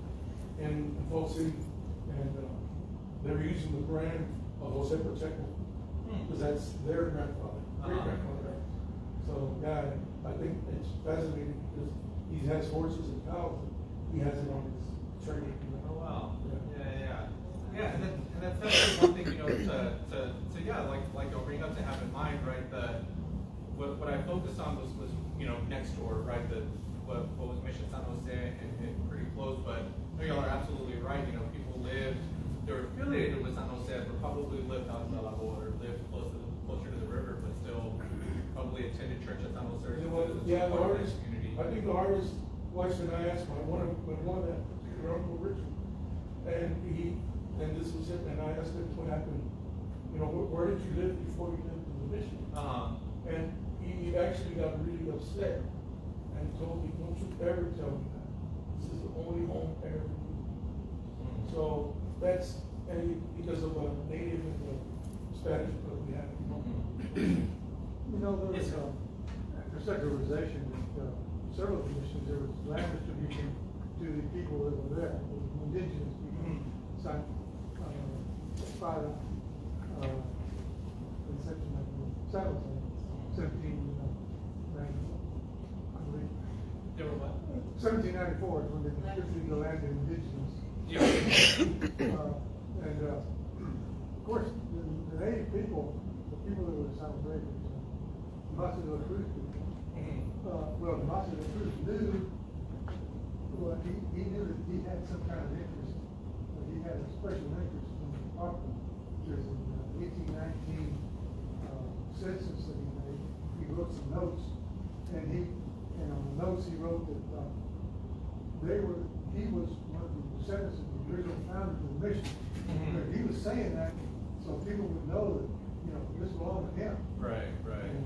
in Fall City, and they were using the brand of Jose Pacheco, because that's their grandfather, great grandfather. So, yeah, I think it's fascinating because he has horses and cows, he has it on his trailer. Oh wow. Yeah. Yeah, and that's definitely one thing, you know, to yeah, like you'll bring up to have in mind, right? What I focused on was you know, next door, right? What was Mission San Jose and pretty close, but y'all are absolutely right. You know, people lived, they're affiliated with San Jose, but probably lived out in the labor, lived closer to the river, but still probably attended church at San Jose. Yeah, the hardest, I think the hardest question I asked one of that particular Uncle Richard, and this was it, and I asked him what happened, you know, where did you live before you lived in the mission? And he actually got really upset and told me, don't you ever tell me that. This is the only home ever. So that's, and because of the native and the Spanish that we have. You know, there was, after secularization, several commissions, there was land distribution to the people that were there, the indigenous people. San Jose, 1794, I believe. There were what? 1794 is when they distributed the land to indigenous. Yeah. Of course, the native people, the people that were San Jose, Massa de la Cruz people, well, Massa de la Cruz knew, well, he knew that he had some kind of interest, but he had a special interest in the property. There's an 1819 census that he made. He wrote some notes, and on the notes he wrote that he was one of the descendants of the original founders of the mission. But he was saying that so people would know that, you know, this belonged to him. Right. And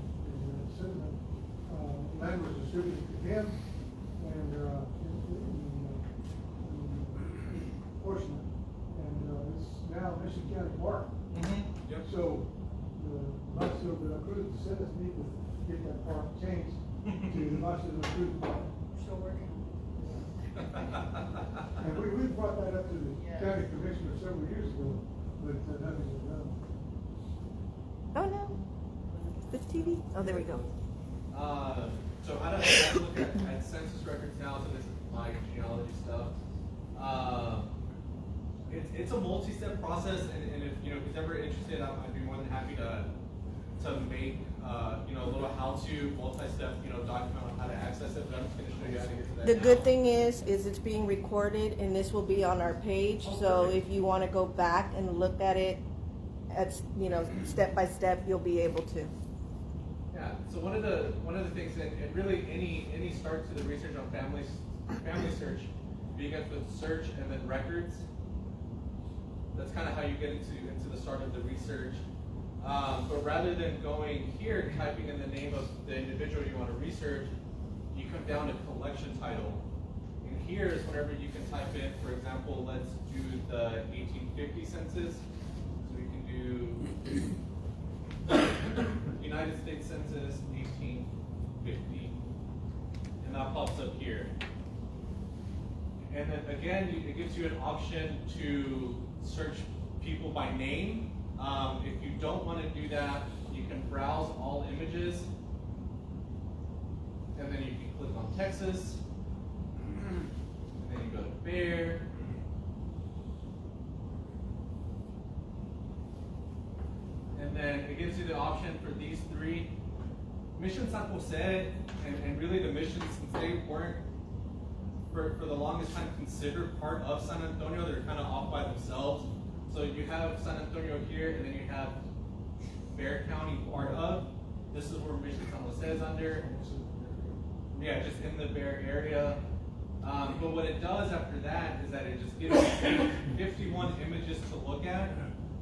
land was distributed to him, and portion, and it's now Mission County Park. Yep. So the Massa de la Cruz descendants need to get that park changed to the Massa de la Cruz Park. that to the county commissioner several years ago, but nothing was done. Oh, no. The TV? Oh, there we go. So I look at census records now, so this is my genealogy stuff. It's a multi-step process, and if who's ever interested, I'd be more than happy to make a little how-to multi-step document on how to access it. But I'm just going to show you how to get to that. The now. good thing is it's being recorded, and this will be on our page. So if you want to go back and look at it, step by step, you'll be able to. Yeah. So one of the things, and really any start to the research on family search begins with search and then records. That's kind of how you get into the start of the research. But rather than going here, typing in the name of the individual you want to research, you come down to collection title. And here is whenever you can type in, for example, let's do the 1850 census. So we can do United States Census 1850. And that pops up here. And then again, it gives you an option to search people by name. If you don't want to do that, you can browse all images, and then you can click on Texas, and then you go to Bear, and then it gives you the option for these three. Mission San Jose, and really the missions, since they weren't for the longest time considered part of San Antonio, they're kind of off by themselves. So you have San Antonio here, and then you have Bexar County part of. This is where Mission San Jose is under. Yeah, just in the Bexar area. But what it does after that is that it just gives you 51 images to look at.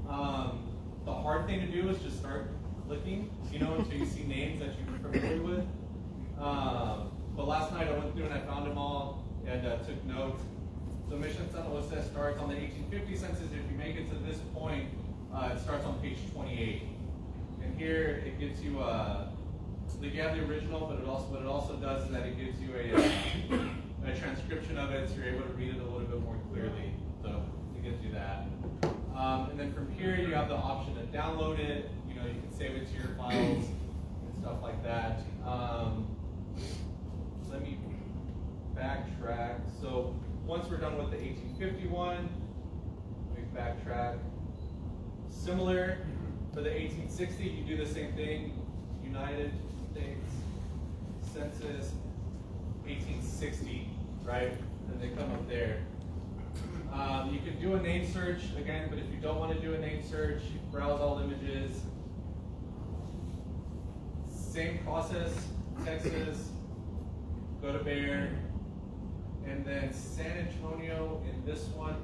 The hard thing to do is just start clicking, until you see names that you're familiar with. But last night I went through and I found them all and took notes. So Mission San Jose starts on the 1850 census. If you make it to this point, it starts on page 28. And here it gives you you have the original, but what it also does is that it gives you a transcription of it, so you're able to read it a little bit more clearly. So it gives you that. And then from here you have the option to download it. You can save it to your files and stuff like that. Let me backtrack. So once we're done with the 1851, we backtrack. Similar for the 1860, you do the same thing. United States Census 1860, right? And they come up there. You can do a name search again, but if you don't want to do a name search, you browse all images. Same process, Texas, go to Bexar, and then San Antonio in this one,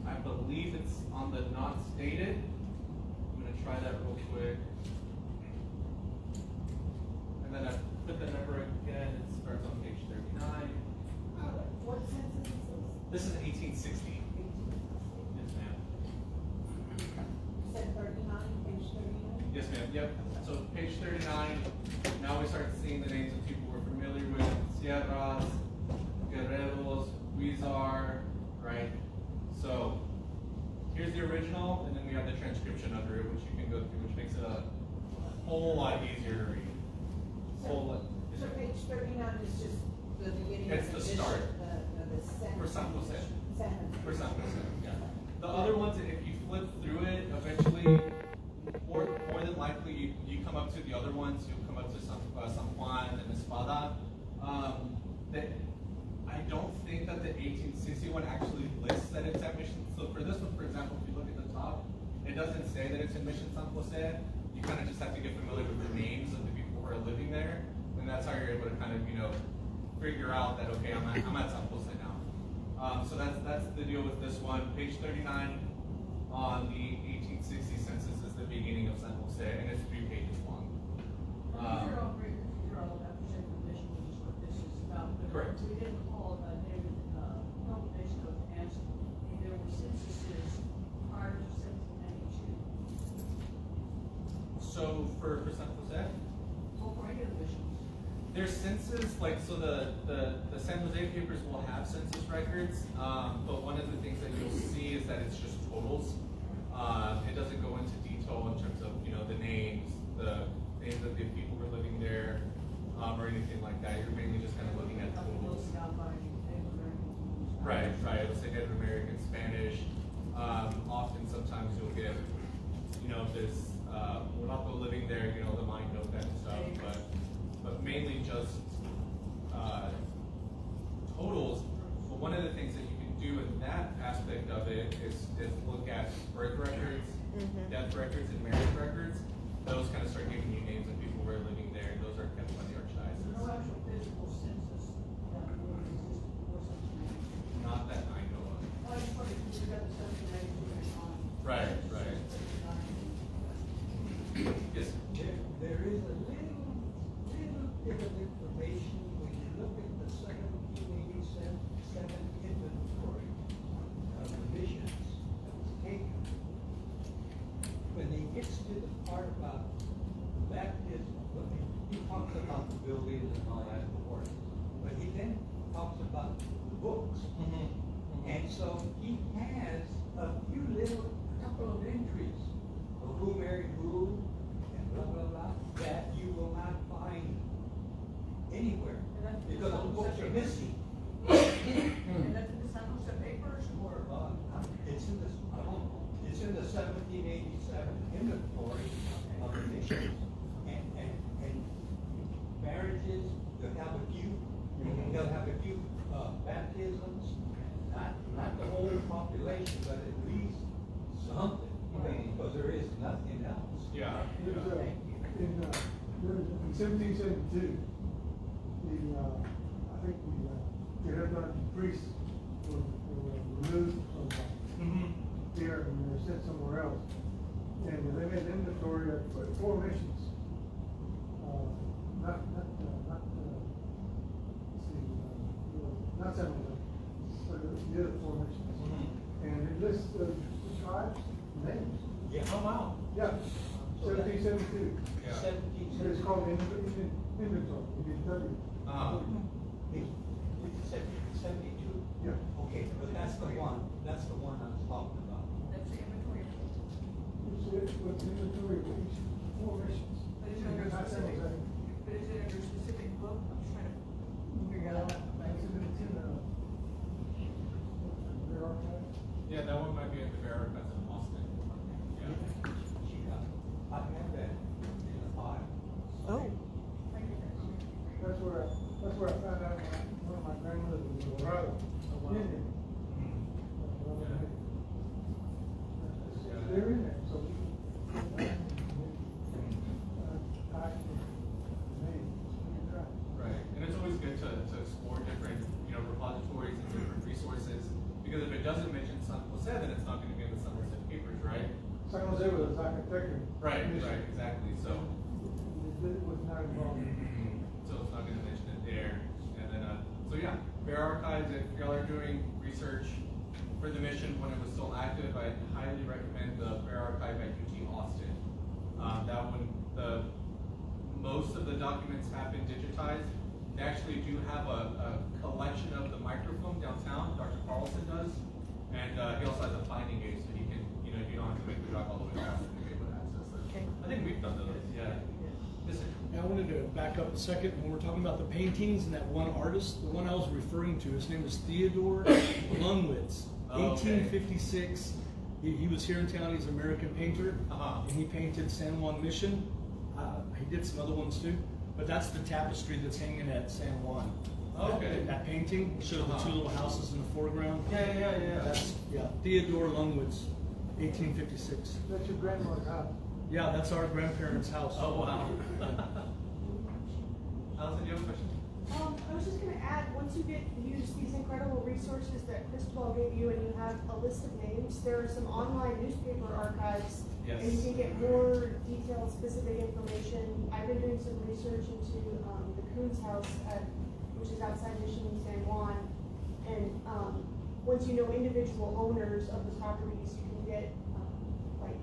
I believe it's on the not stated. I'm going to try that real quick. And then I put the number again, it starts on page 39. What census is This is 1860. Yes, ma'am. Said 39, page 39? Yes, ma'am. Yep. So page 39, now we start seeing the names of people we're familiar with. Sierras, Guerreros, Huizar, right? So here's the original, and then we have the transcription under it, which you can go through, which makes it a whole lot easier to read. So page 39 is just the beginning It's of the edition, start. For For San Jose. For San Jose. Jose, yeah. The other ones, if you flip through it, eventually, more than likely, you come up to the other ones. You'll come up to San Juan and Espada. I don't think that the 1861 actually lists that it's at Mission. So for this one, for example, if you look at the top, it doesn't say that it's in Mission San Jose. You kind of just have to get familiar with the names of the people who are living there, and that's how you're able to kind of figure out that okay, I'm at San Jose now. So that's the deal with this one. Page 39 on the 1860 census is the beginning of San Jose, and it's 3 pages long. You're all about the same condition, which is what this is about. But Correct. We didn't call David, a couple days ago to ask, there were censuses prior to 1792. So for San Jose, Well, for any of the missions. there's census like, so the San Jose papers will have census records, but one of the things that you'll see is that it's just totals. It doesn't go into detail in terms of, you know, the names of the people who are living there, or anything like that. You're mainly just kind of looking at totals. Right. It'll say Native American, Spanish. Often, sometimes you'll get, you know, if there's Morocco living there, you know, the might note that and stuff, but mainly just totals. But one of the things that you can do in that aspect of it is look at birth records, death records, and marriage records. Those kind of start giving you names of people who are living there, and those are kind of on the archdiocese. No actual physical census that would exist or something. Not that I know of. Well, it's probably because we got the 1792 on. Right. Yes. There is a little bit of information when you look at the 1787 inventory of the missions that was taken. When he gets to the part about baptism, he talks about the buildings and all that before, but he then talks about the books. And so he has a couple of entries of who married who, and blah, blah, blah, that you will not find anywhere, because the books are missing. And that's in the San Jose papers or? It's in the, I don't know, it's in the 1787 inventory of the missions. And marriages, they'll have a few, baptisms, not the whole population, but at least something, because there is nothing else. Yeah. In 1772, I think the Caledonian priests were removed from here and they were sent somewhere else. And they made an inventory of 4 missions. Not San Jose, but the other 4 missions. And it lists the tribes' names. Yeah. Oh, wow. Yeah, 1772. Yeah. 17, So it's called inventory. Inventory. It's 72? Yeah. Okay, but that's the one I was talking about. That's the inventory. It's what's inventory of each 4 missions. But is it under Not San specific, Jose. but is it under a specific book? I'm just trying to figure out. Yeah, that one might be at the Bear Archives in Austin. Yeah. I have that in the file. Oh. That's where I found out one of my grandmothers was a brother. Indian. They're in there, so. Right, and it's always good to explore different, you know, repositories and different resources, because if it doesn't mention San Jose, then it's not going to be in the San Jose papers, right? San Jose was a Zacatecas. Right, exactly. So It was not involved. so it's not going to mention it there, and then so yeah, Bear Archives. If y'all are doing research for the mission when it was still active, I highly recommend the Bear Archive at UT Austin. That one, most of the documents have been digitized. They actually do have a collection of the microfilm downtown. Dr. Carlson does, and he also has a finding aid, so he can, you know, you don't have to make the drive all the way to Austin to be able to access it. Okay. I think we've done those. Yeah. Yes, sir. I wanted to back up a second when we're talking about the paintings and that one artist. The one I was referring to, his name is Theodore Lungwitz, Oh, okay. 1856. He was here in town. He's an American painter, and he painted San Juan Mission. He did some other ones too, but that's the tapestry that's hanging at San Juan. Okay. That painting shows the 2 little houses in the foreground. Yeah. That's Theodore Lungwitz, 1856. That's your grandmother's house. Yeah, that's our grandparents' house. Oh, wow. Allison, do you have a question? I was just gonna add, once you use these incredible resources that Cristobal gave you and you have a list of names, there are some online newspaper archives. Yes. And you can get more detailed, specific information. I've been doing some research into, the Coons House which is outside Mission in San Juan. And, once you know individual owners of the properties, you can get, like,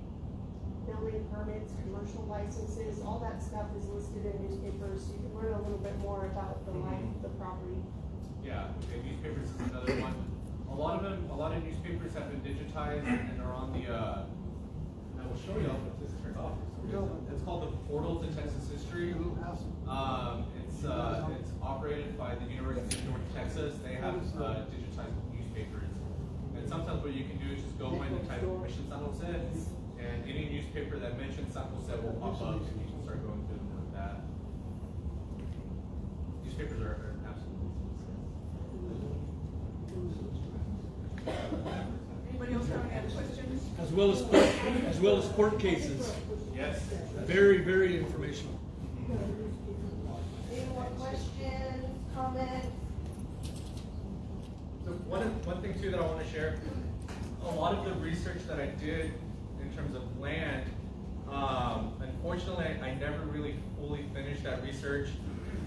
building permits, commercial licenses, all that stuff is listed in newspapers, so you can learn a little bit more about the life of the property. Yeah, okay, newspapers is another one. A lot of newspapers have been digitized and are on the, I will show you, but this is turned off. It's called the Portal to Texas History. It's operated by the University of North Texas. They have digitized newspapers. And sometimes what you can do is just go in and type Mission San Jose, and any newspaper that mentions San Jose will pop up, and you can start going through them with that. Newspapers are absolutely Anybody else have any other questions? As well as court cases. yes. Very, very informational. Any more questions, comments? So one thing too that I want to share, a lot of the research that I did in terms of land, unfortunately I never really fully finished that research.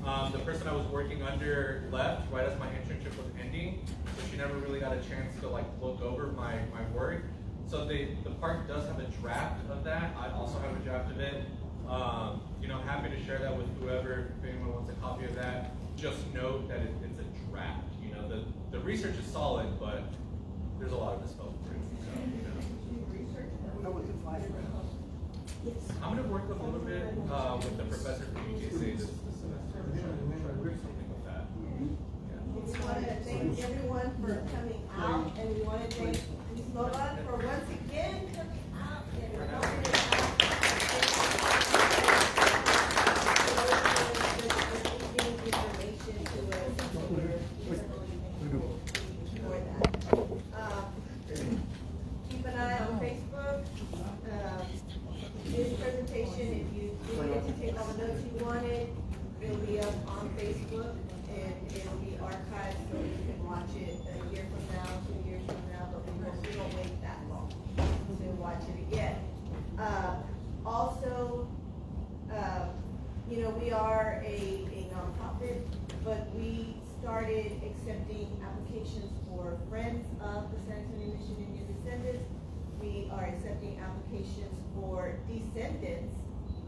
The person I was working under left right as my internship was ending, so she never really got a chance to like look over my work. So the park does have a draft of that. I also have a draft of it. You know, happy to share that with whoever, if anyone wants a copy of that. Just note that it's a draft. You know, the research is solid, but there's a lot of misspelled things. So, you know. I'm going to work a little bit with the professor from UTC this semester. Something with that. We want to thank everyone for coming out, and we want to thank Cristobal for once again coming out and helping us out. Giving information to us. For that. Keep an eye on Facebook. This presentation, if you didn't get to take all the notes you wanted, it'll be up on Facebook, and it'll be archived, so you can watch it a year from now, 2 years from now, but we don't wait that long to watch it again. Also, you know, we are a nonprofit, but we started accepting applications for friends of the San Antonio Mission Indian descendants. We are accepting applications for descendants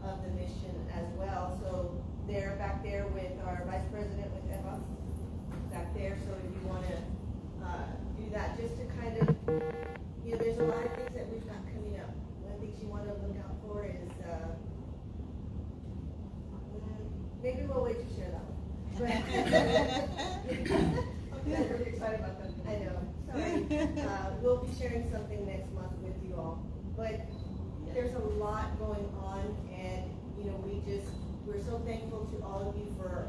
of the mission as well. So they're back there with our vice president, with Eva, back there. So if you want to do that, just to kind of, you know, there's a lot of things that we've got coming up. One of the things you want to look out for is, maybe we'll wait to share that one. I'm really excited about that. I know. Sorry. We'll be sharing something next month with you all. But there's a lot going on, and you know, we're so thankful to all of you for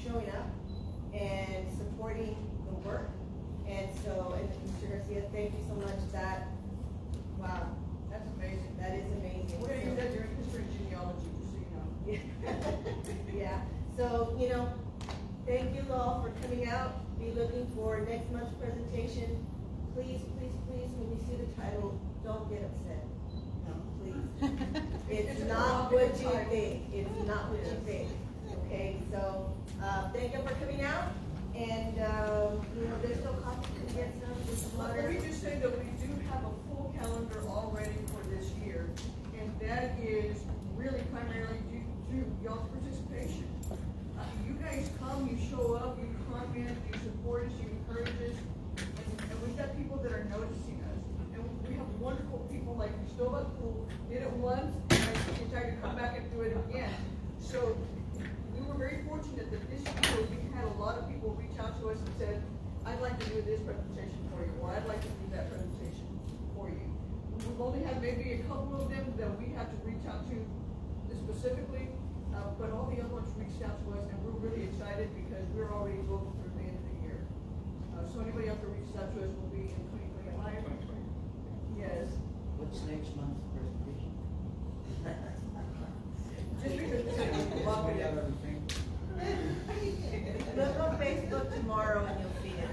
showing up and supporting the work. And so, and Mr. Garcia, thank you so much. Wow, That's amazing. that is amazing. We're gonna use that during history and genealogy, just so you know. Yeah, so, you know, thank you all for coming out. Be looking for next month's presentation. Please, please, please, when you see the title, don't get upset. No, please. It's not what you think. It's not what you think. Okay, so, thank you for coming out. And, you know, there's no coffee to get some. Let me just say that we do have a full calendar already for this year, and that is really primarily due to y'all's participation. You guys come, you show up, you comment, you support us, you encourage us, and we've got people that are noticing us. And we have wonderful people like Cristobal who did it once, and he's trying to come back and do it again. So we were very fortunate that this year we had a lot of people reach out to us and said, I'd like to do this presentation for you, or I'd like to do that presentation for you. We've only had maybe a couple of them that we had to reach out to specifically, but all the other ones reached out to us, and we're really excited because we're already booked through the end of the year. So anybody else that reaches out to us will be in 2025. Yes. What's next month's presentation? Just because it's a lot of Look on Facebook tomorrow and you'll see it.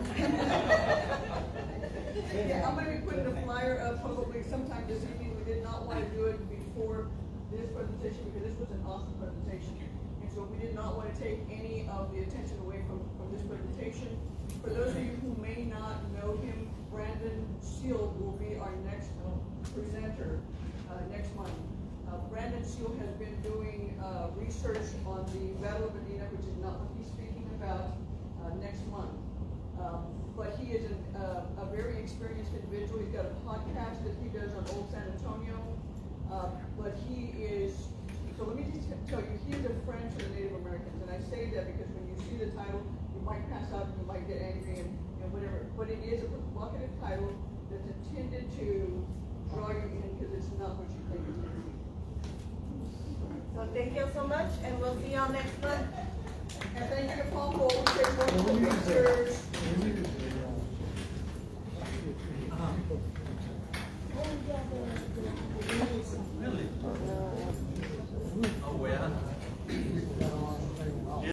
Yeah, I'm gonna be putting a flyer up probably sometime this evening. We did not want to do it before this presentation because this was an awesome presentation. And so we did not want to take any of the attention away from this presentation. For those of you who may not know him, Brandon Steele will be our next presenter. next month. Brandon Seal has been doing, research on the Battle of Medina, which is not what he's speaking about, next month. But he is a very experienced individual. He's got a podcast that he does on Old San Antonio. But he is, so let me just tell you, he is a friend to the Native Americans. And I say that because when you see the title, you might pass out, you might get angry and whatever. But it is a provocative title that's intended to draw you in because it's not what you think it's going to be. So thank you so much, and we'll see y'all next month. And thank you to Paul Cole, who takes one of the pictures.